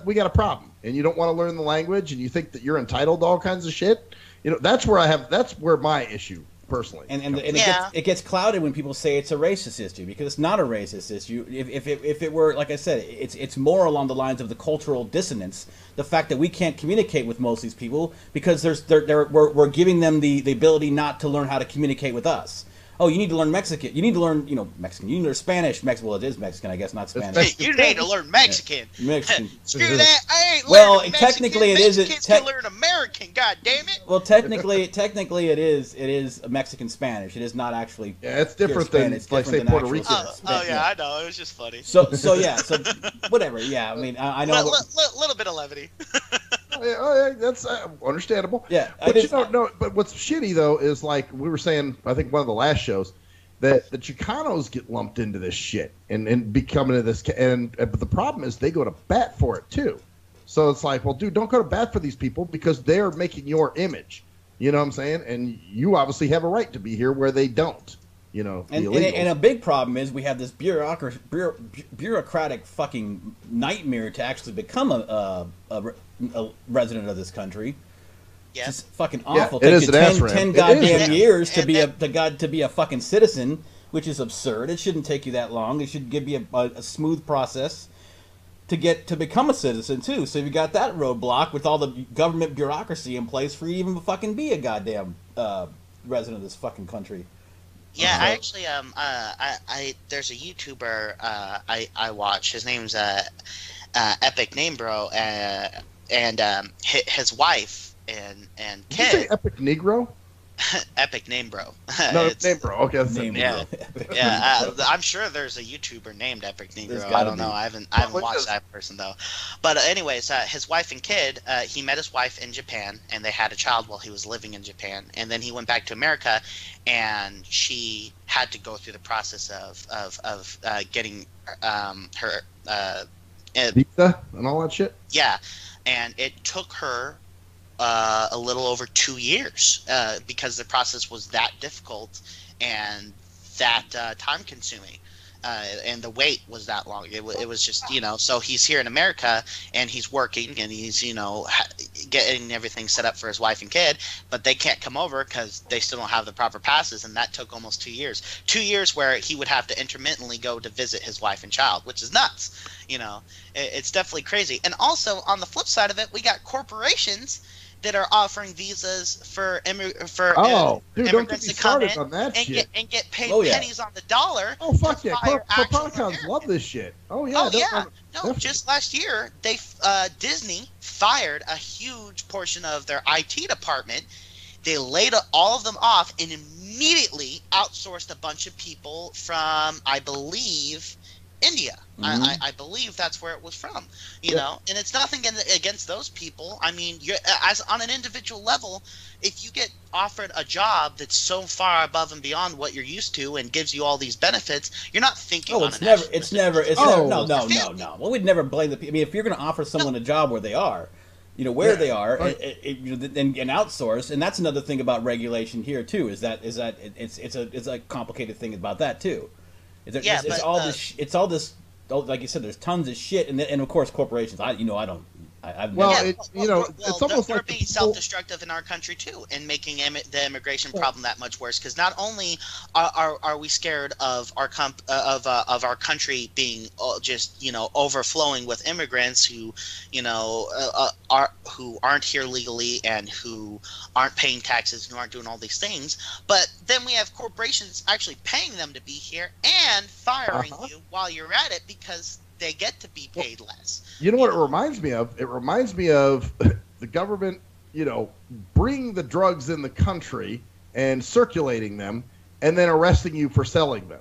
we got a problem. And you don't want to learn the language, and you think that you're entitled to all kinds of shit. That's where my issue, personally. And it gets clouded when people say it's a racist issue, because it's not a racist issue. If it were, like I said, it's more along the lines of the cultural dissonance, the fact that we can't communicate with most of these people because we're giving them the ability not to learn how to communicate with us. Oh, you need to learn Mexican. You need to learn, Mexican. You need to learn Spanish. Well, it is Mexican, I guess, not Spanish. Hey, you need to learn Mexican. Yeah. Mexican. Screw that. I ain't well, learning technically Mexican. it is. Mexicans can learn American. God damn it. Well, technically it is a Mexican Spanish. It is not actually. Yeah, it's different than like say Puerto Rican. I know. It was just funny. So whatever. Yeah, I mean, I know. Little bit of levity. That's understandable. Yeah, but what's shitty though is, like we were saying, I think one of the last shows, that the Chicanos get lumped into this shit and become into this, but the problem is they go to bat for it too. So it's like, well, dude, don't go to bat for these people because they're making your image. You know what I'm saying? And you obviously have a right to be here where they don't. you know, the And illegals. a big problem is we have this bureaucratic fucking nightmare to actually become a resident of this country. Yeah. It's just fucking Yeah, awful. it is Takes an you ass ramp. 10 It goddamn is. years to And be that- to be a fucking citizen, which is absurd. It shouldn't take you that long. It should give you a smooth process to become a citizen too. So you got that roadblock with all the government bureaucracy in place for you to even fucking be a goddamn resident of this fucking country. Yeah, I actually I there's a YouTuber I watch. His name's Epic Name Bro, and his wife and Did you say kid. Epic Negro? Epic Name Bro. No, It's- name bro. Okay, that's Name it. Yeah, Bro. yeah. I'm sure there's a YouTuber named Epic There's Negro. I gotta don't know. be. I haven't What watched is- that person though. But anyways, his wife and kid. He met his wife in Japan, and they had a child while he was living in Japan. And then he went back to America, and she had to go through the process of getting her. Visa and all that shit. Yeah, and it took her a little over 2 years because the process was that difficult and that time consuming. And the wait was that long. It was just, so he's here in America and he's working and he's, getting everything set up for his wife and kid, but they can't come over because they still don't have the proper passes. And that took almost 2 years. 2 years where he would have to intermittently go to visit his wife and child, which is nuts. It's definitely crazy. And also on the flip side of it, we got corporations that are offering visas for Dude, don't get immigrants me to come started in on that and shit. get paid Oh, yeah. pennies on the dollar. Oh fuck to yeah, fire actual Corporations Americans. love this shit. Oh yeah, Oh they're- yeah, no! definitely. Just last year, they Disney fired a huge portion of their IT department. They laid all of them off and immediately outsourced a bunch of people from, I believe, India. Mhm. I believe that's where it was from. Yeah. And it's nothing against those people. I mean, as on an individual level, if you get offered a job that's so far above and beyond what you're used to and gives you all these benefits, you're not thinking. Oh, on it's a never, national it's never, it's Oh. never, no. Well, we'd never blame the people. I mean, if you're going to offer someone a job where they are, where Yeah, they are, right. and outsource, and that's another thing about regulation here too. Is that it's a complicated thing about that too. Yeah, It's but, all this. It's all this. Like you said, there's tons of shit, and of course corporations. I've Well, never, it's almost they're like the being people- self-destructive in our country too, and making the immigration problem that much worse. Because not only are we scared of our of our country being just overflowing with immigrants who aren't here legally and who aren't paying taxes, who aren't doing all these things, but then we have corporations actually paying them to be here and firing you while you're at it because they get to be paid less. You know what it reminds me of? It reminds me of the government, bringing the drugs in the country and circulating them, and then arresting you for selling them.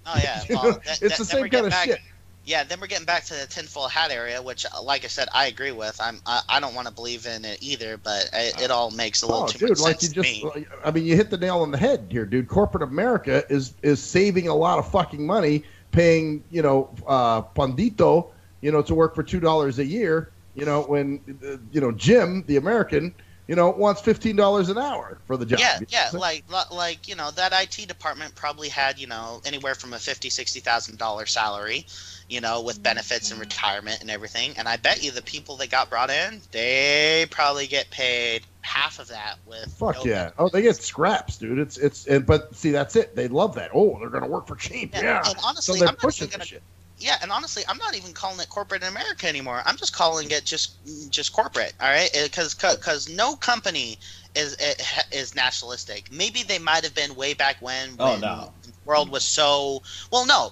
Oh yeah, You well, know, that- it's the then same we're getting kind of shit. Yeah, then we're getting back to the tinfoil hat area, which, like I said, I agree with. I don't want to believe in it either, but it all makes a little too dude, much like sense you to just, me. I mean, you hit the nail on the head here, dude. Corporate America is saving a lot of fucking money, paying Pandito, to work for $2 a year, when Jim, the American, wants $15 an hour for the job. Yeah, like that IT department probably had anywhere from a $50,000-$60,000 salary, with benefits and retirement and everything. And I bet you the people that got brought in, they probably get paid half of that with. Fuck no yeah! benefits. Oh, they get scraps, dude. But see, that's it. They love that. Oh, they're gonna work for cheap. Yeah. And honestly, so they're I'm not pushing even gonna. the shit. Yeah, and honestly, I'm not even calling it corporate America anymore. I'm just calling it just corporate. All right, because no company is nationalistic. Maybe they might have been way back when. Oh, when no. the world was so no,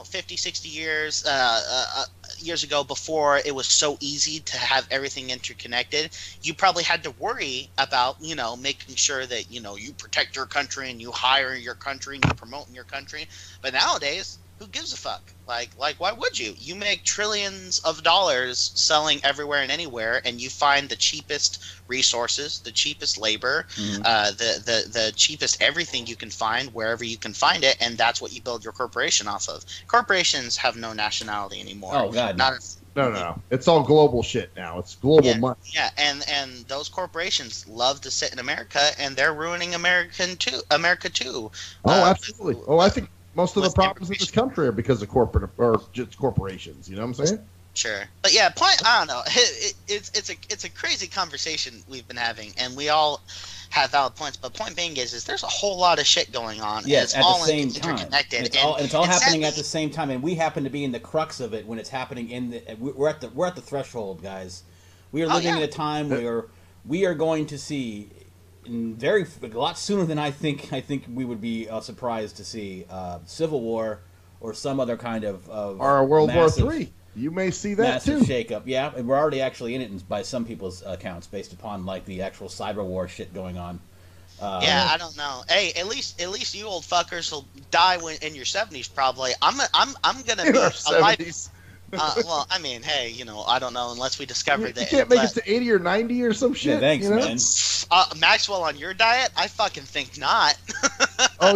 50, 60 years years ago, before it was so easy to have everything interconnected. You probably had to worry about making sure that you protect your country and you hire your country and you promote in your country. But nowadays, who gives a fuck? Like, why would you? You make trillions of dollars selling everywhere and anywhere, and you find the cheapest resources, the cheapest labor, the cheapest everything you can find wherever you can find it, and that's what you build your corporation off of. Corporations have no nationality anymore. Oh, God, Not No. It's all global shit now. It's global money. Yeah, and those corporations love to sit in America, and they're ruining America too. Oh, absolutely. I think most of the problems in this country are because of corporate or just corporations. You know what I'm saying? Sure, but yeah, I don't know. It's a crazy conversation we've been having, and we all have valid points. But point being is there's a whole lot of shit going on. Yes, and at it's the same time. Interconnected, and it's all happening sadly, at the same time, and we happen to be in the crux of it when it's happening. We're at the threshold, guys. We are living in a time where we are going to see, a lot sooner than I think we would be surprised to see civil war or some other kind of or a World War III. You may see that massive too. Shake-up, yeah. And we're already actually in it by some people's accounts, based upon like the actual cyber war shit going on. Yeah, I don't know. Hey, at least you old fuckers will die in your 70s probably. I'm gonna be alive. Well, I mean, hey, I don't know unless we discover that. You can't make it to 80 or 90 or some shit. Yeah, thanks, man. Maxwell, on your diet, I fucking think not. Oh,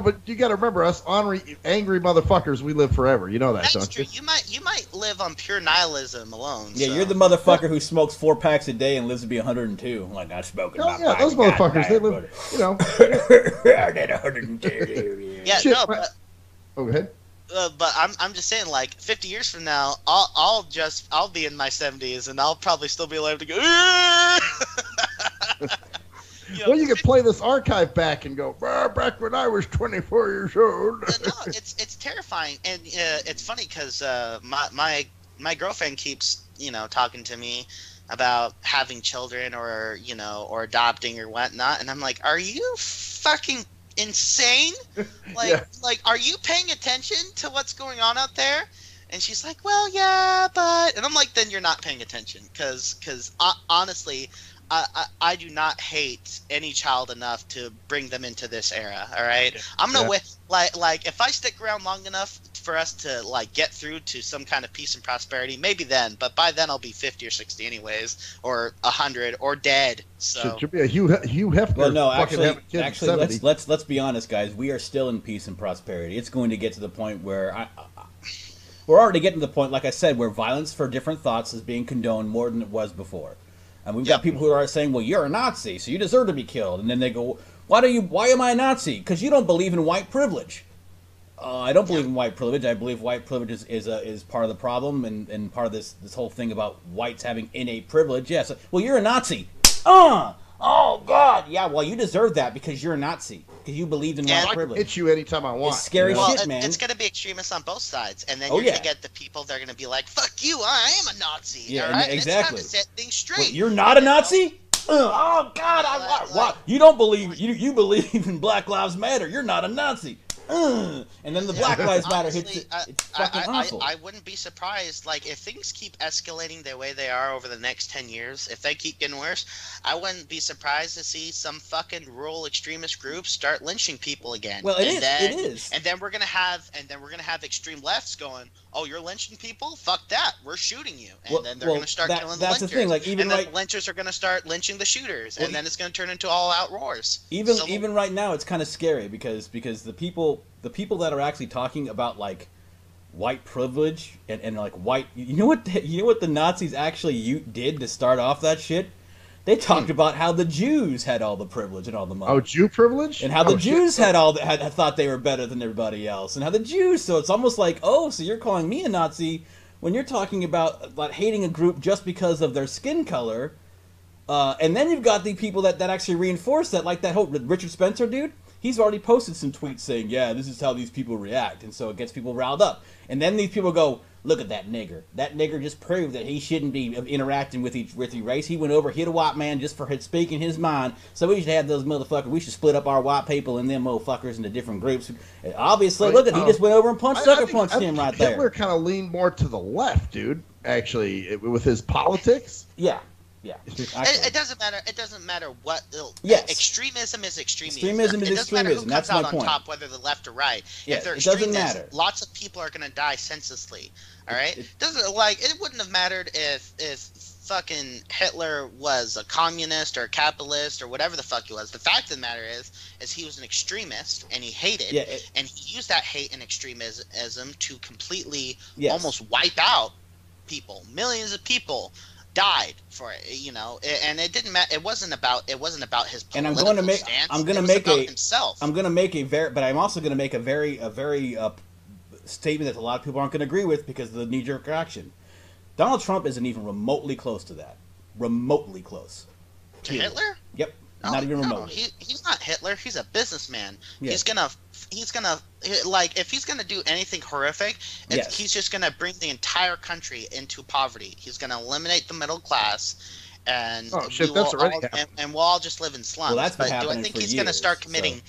but you got to remember, us angry motherfuckers, we live forever. You know that, don't you? You might live on pure nihilism alone. Yeah, so. You're the motherfucker who smokes 4 packs a day and lives to be 102. Like, I'm smoking. Oh yeah, those motherfuckers, they live. I did 102. Yeah, shit, no, but. Oh, go ahead. But I'm just saying, like 50 years from now, I'll be in my 70s and I'll probably still be alive to go. Well, you could play this archive back and go back when I was 24 years old. No, it's terrifying, and it's funny because my girlfriend keeps talking to me about having children or adopting or whatnot, and I'm like, are you fucking insane? Like, are you paying attention to what's going on out there? And she's like, well, yeah, but... And I'm like, then you're not paying attention. Because honestly, I do not hate any child enough to bring them into this era, all right? I'm going to wait... Like, if I stick around long enough for us to, like, get through to some kind of peace and prosperity, maybe then. But by then, I'll be 50 or 60 anyways. Or 100. Or dead. So... Should be a Hugh Hefner. Well, no, actually, let's be honest, guys. We are still in peace and prosperity. It's going to get to the point where... We're already getting to the point, like I said, where violence for different thoughts is being condoned more than it was before. And we've got people who are saying, well, you're a Nazi, so you deserve to be killed. And then they go, why am I a Nazi? Because you don't believe in white privilege. I don't believe in white privilege. I believe white privilege is part of the problem and part of this whole thing about whites having innate privilege. Yes. Well, you're a Nazi. Oh, God. Yeah, well, you deserve that because you're a Nazi. Because you believed in white privilege. I can hit you anytime I want. It's scary shit, man. It's going to be extremists on both sides. And then you're going to get the people that are going to be like, fuck you, I am a Nazi. Yeah, all right? exactly. It's time to set things straight. Wait, you're not a Nazi? Oh, God. You don't believe... You believe in Black Lives Matter. You're not a Nazi. And then the Black Lives Matter hits it. It's fucking awful. I wouldn't be surprised, like, if things keep escalating the way they are over the next 10 years, if they keep getting worse, I wouldn't be surprised to see some fucking rural extremist groups start lynching people again. Well, it is. And then we're gonna have extreme lefts going, oh, you're lynching people? Fuck that. We're shooting you. And then they're gonna start killing the lynchers. That's the thing. Like, even the lynchers are gonna start lynching the shooters, and then it's gonna turn into all-out wars. Even right now, it's kind of scary because the people that are actually talking about like white privilege and like white, you know what the Nazis actually did to start off that shit? They talked about how the Jews had all the privilege and all the money. Oh, Jew privilege? And how the Jews had thought they were better than everybody else, and how the Jews. So it's almost like, oh, so you're calling me a Nazi when you're talking about hating a group just because of their skin color, and then you've got the people that actually reinforce that, like that whole Richard Spencer dude. He's already posted some tweets saying, yeah, this is how these people react. And so it gets people riled up. And then these people go, look at that nigger. That nigger just proved that he shouldn't be interacting with each race. He went over, hit a white man just for speaking his mind. So we should have those motherfuckers. We should split up our white people and them motherfuckers into different groups. And obviously, look at he just went over and sucker punched him right there. Hitler kind of leaned more to the left, dude, actually, with his politics. Yeah. Yeah, it doesn't matter. It doesn't matter what. Yes. Extremism is extremism. Extremism is extremism. That's my point. On top, whether the left or right. Yeah, if they're it doesn't matter. Lots of people are going to die senselessly. All right. It wouldn't have mattered if fucking Hitler was a communist or a capitalist or whatever the fuck he was. The fact of the matter is he was an extremist and he hated, and he used that hate and extremism to completely almost wipe out people, millions of people died for it, you know, and it didn't matter. It wasn't about his political And I'm going to make stance. I'm going to It was make about a himself. I'm going to make a very but I'm also going to make a very statement that a lot of people aren't going to agree with because of the knee-jerk reaction. Donald Trump isn't even remotely close to that. Remotely close. To Hitler? Yep. No, Not even remotely. he's not Hitler. He's a businessman. Yeah. He's gonna like, if he's gonna do anything horrific, Yes. he's just gonna bring the entire country into poverty. He's gonna eliminate the middle class, and Oh, shit, that's already happening. and we'll all just live in slums. Well, that's been but do I happening think for he's gonna years, start committing so.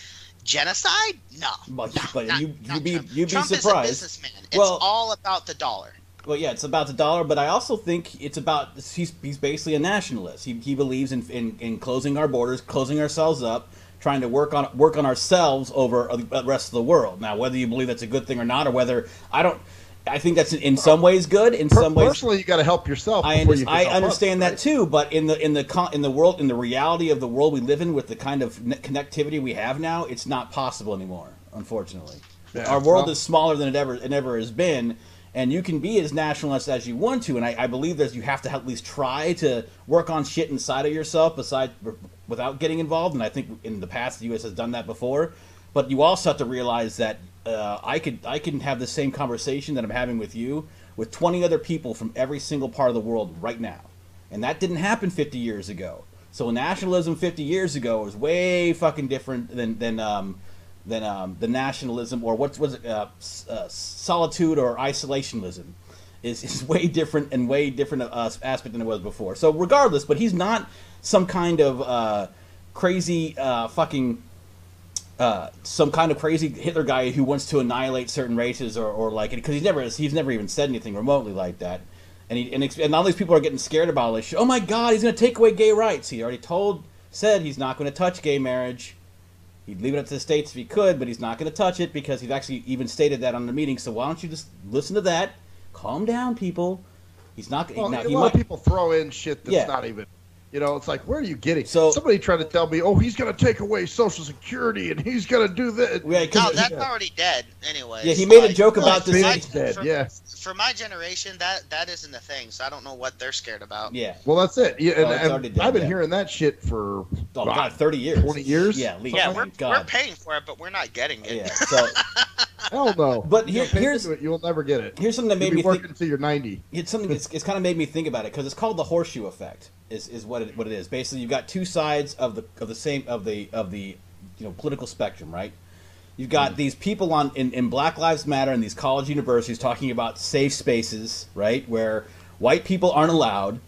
genocide? No. But not you'd be Trump surprised. is a businessman. It's Well- all about the dollar. Well, yeah, it's about the dollar, but I also think it's about he's basically a nationalist. He believes in closing our borders, closing ourselves up, trying to work on ourselves over the rest of the world. Now, whether you believe that's a good thing or not, or whether I think that's in some ways good. In some ways, personally, you got to help yourself. I understand others, that right? too. But in the world, in the reality of the world we live in, with the kind of connectivity we have now, it's not possible anymore. Unfortunately, Yeah, our world well- is smaller than it ever has been. And you can be as nationalist as you want to, and I believe that you have to at least try to work on shit inside of yourself without getting involved. And I think in the past the U.S. has done that before. But you also have to realize that I can have the same conversation that I'm having with you with 20 other people from every single part of the world right now, and that didn't happen 50 years ago. So nationalism 50 years ago was way fucking different than the nationalism, or what was it, solitude or isolationism is way different aspect than it was before. So regardless, but he's not some kind of crazy some kind of crazy Hitler guy who wants to annihilate certain races or like it, because he's never even said anything remotely like that. And all these people are getting scared about all this shit. Oh my God, he's going to take away gay rights. He already said he's not going to touch gay marriage. He'd leave it up to the states if he could, but he's not going to touch it because he's actually even stated that on the meeting. So why don't you just listen to that? Calm down, people. He's not. Well, now, a lot of people throw in shit that's not even. You know, it's like, where are you getting? So somebody tried to tell me, oh, he's going to take away Social Security and he's going to do this. Yeah, No, that's already dead anyway. Yeah, he made a joke about this. For my generation, that isn't a thing, so I don't know what they're scared about. Yeah. Well, that's it. Yeah, dead, I've been hearing that shit for 30 years, 20 years. Yeah, we're paying for it, but we're not getting it. Yeah. So, hell no. But here's you'll never get it. Here's something that made You'll me be working think. until you're 90. It's something it's kind of made me think about it because it's called the horseshoe effect. Is what it is. Basically, you've got two sides of the political spectrum, right? You've got these people in Black Lives Matter and these college universities talking about safe spaces, right, where white people aren't allowed,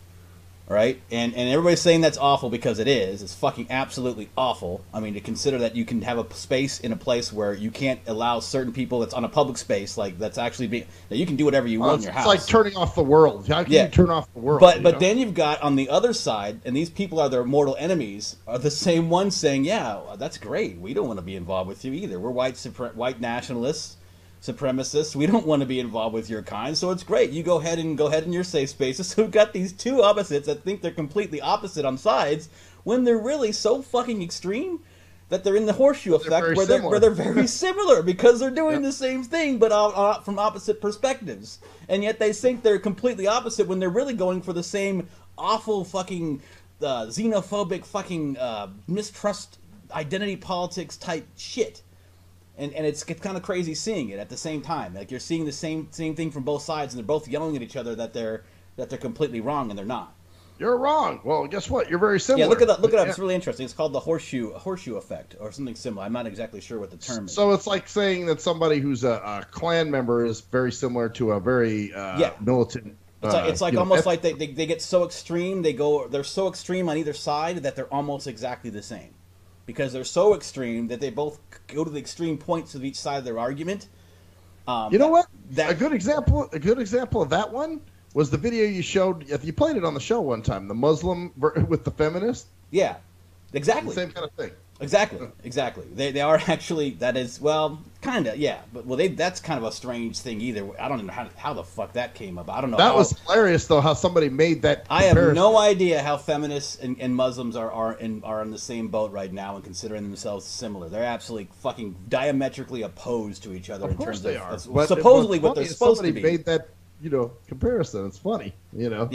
right? And everybody's saying that's awful because it is. It's fucking absolutely awful. I mean, to consider that you can have a space in a place where you can't allow certain people that's on a public space, like that's actually being, that you can do whatever you want in your house. It's like turning off the world. How can you turn off the world? But then you've got on the other side, and these people are their mortal enemies, are the same ones saying, yeah, that's great. We don't want to be involved with you either. We're white nationalists, supremacists. We don't want to be involved with your kind, so it's great. You go ahead in your safe spaces. So we've got these two opposites that think they're completely opposite on sides when they're really so fucking extreme that they're in the horseshoe effect where they're very similar because they're doing the same thing but from opposite perspectives. And yet they think they're completely opposite when they're really going for the same awful fucking xenophobic fucking mistrust identity politics type shit. And it's kind of crazy seeing it at the same time. Like you're seeing the same thing from both sides, and they're both yelling at each other that they're completely wrong, and they're not. You're wrong. Well, guess what? You're very similar. Yeah, look it up. It's really interesting. It's called the horseshoe effect, or something similar. I'm not exactly sure what the term is. So it's like saying that somebody who's a Klan member is very similar to a very militant. It's like almost like they get so extreme. They're so extreme on either side that they're almost exactly the same. Because they're so extreme that they both go to the extreme points of each side of their argument. You know what? A good example of that one was the video you showed. You played it on the show one time. The Muslim with the feminist. Yeah, exactly. Same kind of thing. Exactly. They are actually, that is, well, kind of, yeah. But that's kind of a strange thing either. I don't know how the fuck that came up. I don't know. That was hilarious though. How somebody made that. I have no idea how feminists and Muslims are in the same boat right now and considering themselves similar. They're absolutely fucking diametrically opposed to each other Of in course terms they of are. supposedly what they're supposed to be. Somebody made comparison. It's funny, Yeah.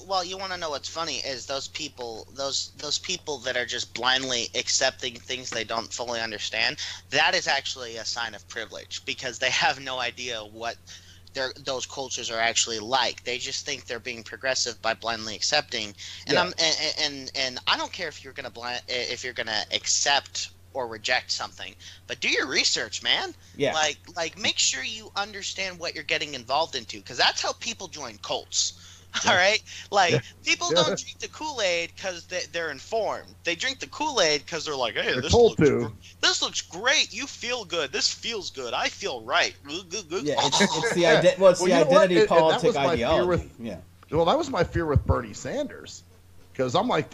Well, you want to know what's funny is those people that are just blindly accepting things they don't fully understand. That is actually a sign of privilege because they have no idea what those cultures are actually like. They just think they're being progressive by blindly accepting. And and I don't care if you're gonna accept or reject something, but do your research, man. Yeah. Like make sure you understand what you're getting involved into, because that's how people join cults. All right, people don't drink the Kool-Aid because they're informed. They drink the Kool-Aid because they're like, hey, this looks great. You feel good. This feels good. I feel right. Yeah, it's the identity politic ideology. Well, that was my fear with Bernie Sanders, because I'm like,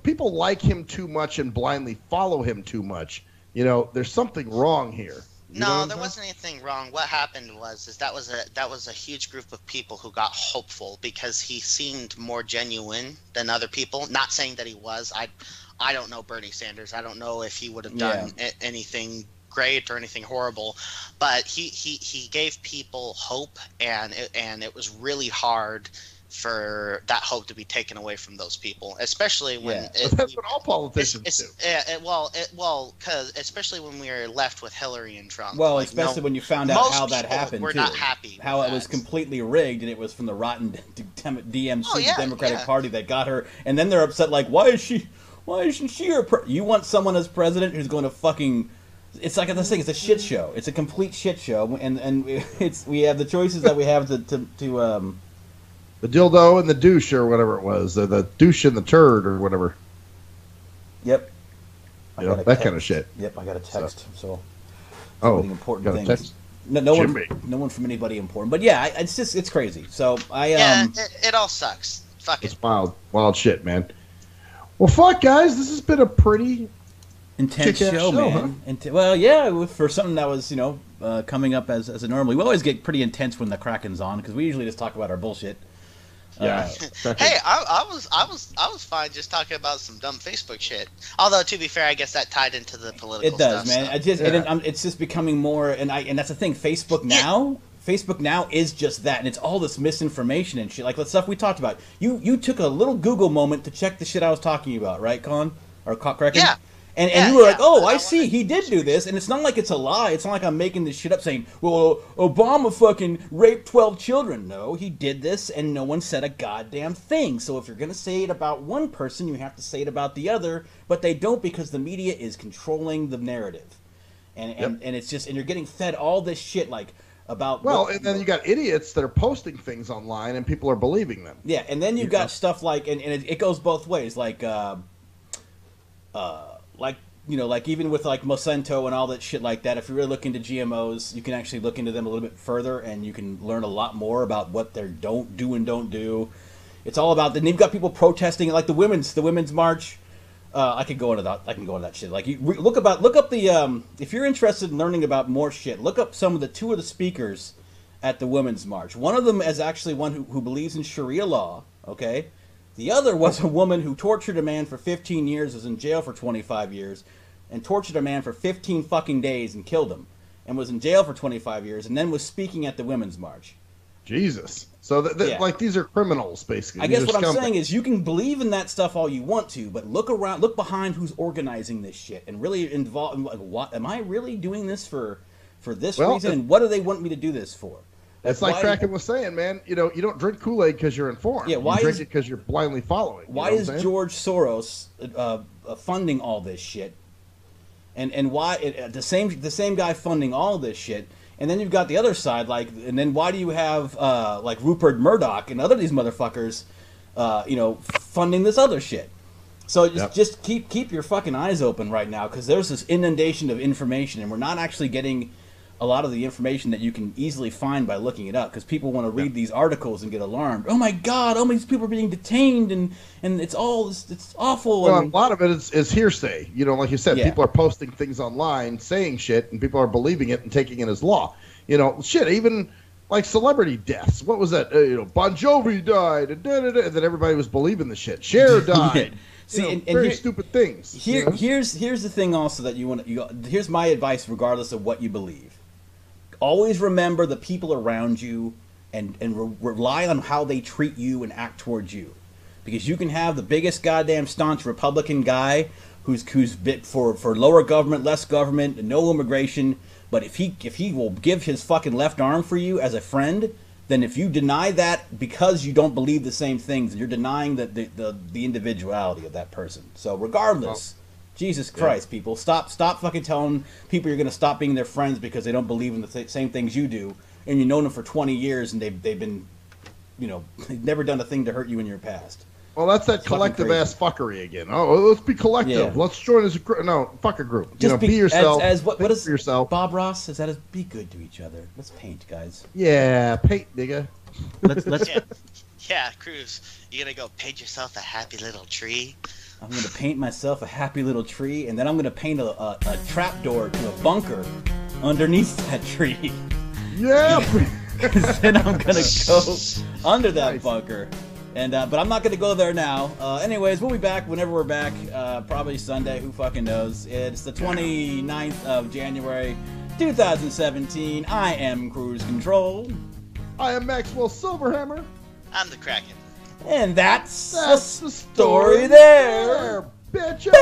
people like him too much and blindly follow him too much. There's something wrong here. No, there wasn't anything wrong. What happened was that was a huge group of people who got hopeful because he seemed more genuine than other people. Not saying that he was. I don't know Bernie Sanders. I don't know if he would have done anything great or anything horrible, but he gave people hope, and it was really hard for that hope to be taken away from those people, especially when that's what all politicians do. Because especially when we are left with Hillary and Trump. Well, especially when you found out how that happened. We're not happy. How it was completely rigged, and it was from the rotten DMC, the Democratic Party, that got her. And then they're upset, like, why isn't she you want someone as president who's going to fucking. It's like this thing. It's a shit show. It's a complete shit show, and we have the choices that we have to the dildo and the douche, or whatever it was, or the douche and the turd, or whatever. Yep. That kind of shit. Yep, I got a text. So important things. Text? No one from anybody important. But yeah, it's crazy. So it all sucks. Fuck it. It's wild shit, man. Well, fuck, guys, this has been a pretty intense show, man. Huh? For something that was coming up as a normally, we always get pretty intense when the Kraken's on because we usually just talk about our bullshit. Yeah. Hey, I was fine just talking about some dumb Facebook shit. Although, to be fair, I guess that tied into the political stuff. It does, man. It's just becoming more, and that's the thing. Facebook now is just that, and it's all this misinformation and shit, like the stuff we talked about. You took a little Google moment to check the shit I was talking about, right, Colin? Or Krakin? Yeah. And you were like, oh, I see, he did do this, and it's not like it's a lie. It's not like I'm making this shit up saying, well, Obama fucking raped 12 children. No, he did this, and no one said a goddamn thing. So if you're going to say it about one person, you have to say it about the other, but they don't because the media is controlling the narrative. And it's just, and you're getting fed all this shit, like, about... and then you got idiots that are posting things online, and people are believing them. Yeah, and then you've got stuff like, and it goes both ways, like even with like Monsanto and all that shit like that, if you really look into GMOs, you can actually look into them a little bit further, and you can learn a lot more about what they don't do. It's all about. Then you've got people protesting, like the women's march. I can go into that shit. Like look up the if you're interested in learning about more shit, look up two of the speakers at the women's march. One of them is actually one who believes in Sharia law. Okay. The other was a woman who tortured a man for 15 years, was in jail for 25 years, and tortured a man for 15 fucking days and killed him, and was in jail for 25 years, and then was speaking at the Women's March. Jesus. So, like, these are criminals, basically. I guess what I'm saying is you can believe in that stuff all you want to, but look behind who's organizing this shit, and really involve, like, what, am I really doing this for this reason, and what do they want me to do this for? It's like Krakin was saying, man. You don't drink Kool-Aid because you're informed. Yeah, you drink it because you're blindly following. Why is George Soros funding all this shit? And why the same guy funding all this shit? And then you've got the other side, and then why do you have like Rupert Murdoch and other these motherfuckers, funding this other shit? So just keep your fucking eyes open right now, because there's this inundation of information, and we're not actually getting a lot of the information that you can easily find by looking it up, because people want to read these articles and get alarmed. Oh my God! Oh, these people are being detained, and it's awful. Well, a lot of it is hearsay. Like you said, people are posting things online, saying shit, and people are believing it and taking it as law. Even like celebrity deaths. What was that? Bon Jovi died, and then everybody was believing the shit. Cher died. See, very stupid things. Here's the thing also that here's my advice, regardless of what you believe. Always remember the people around you and rely on how they treat you and act towards you. Because you can have the biggest goddamn staunch Republican guy who's bit for lower government, less government, no immigration, but if he will give his fucking left arm for you as a friend, then if you deny that because you don't believe the same things, you're denying the individuality of that person. So regardless, Jesus Christ, people, stop fucking telling people you're going to stop being their friends because they don't believe in the same things you do, and you've known them for 20 years and they've been, they've never done a thing to hurt you in your past. Well, that's that collective ass fuckery again. Oh, let's be collective. Yeah. Let's join as a group. No, fuck a group. Just be yourself. What is yourself? Bob Ross? Is that as be good to each other? Let's paint, guys. Yeah, paint, nigga. Let's. Yeah, Cruz. You gonna go paint yourself a happy little tree? I'm gonna paint myself a happy little tree, and then I'm gonna paint a trapdoor to a bunker underneath that tree. Yeah. Then I'm gonna go under that bunker. And but I'm not going to go there now. Anyways, we'll be back whenever we're back. Probably Sunday. Who fucking knows? It's the 29th of January, 2017. I am Cruise Control. I am Maxwell Silverhammer. I'm the Kraken. And that's the story there. Bitches!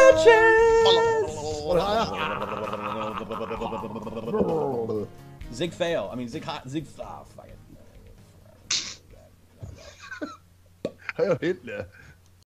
Zig fail. I mean, Zig hot. Zig. Oh, fuck it. Heil Hitler.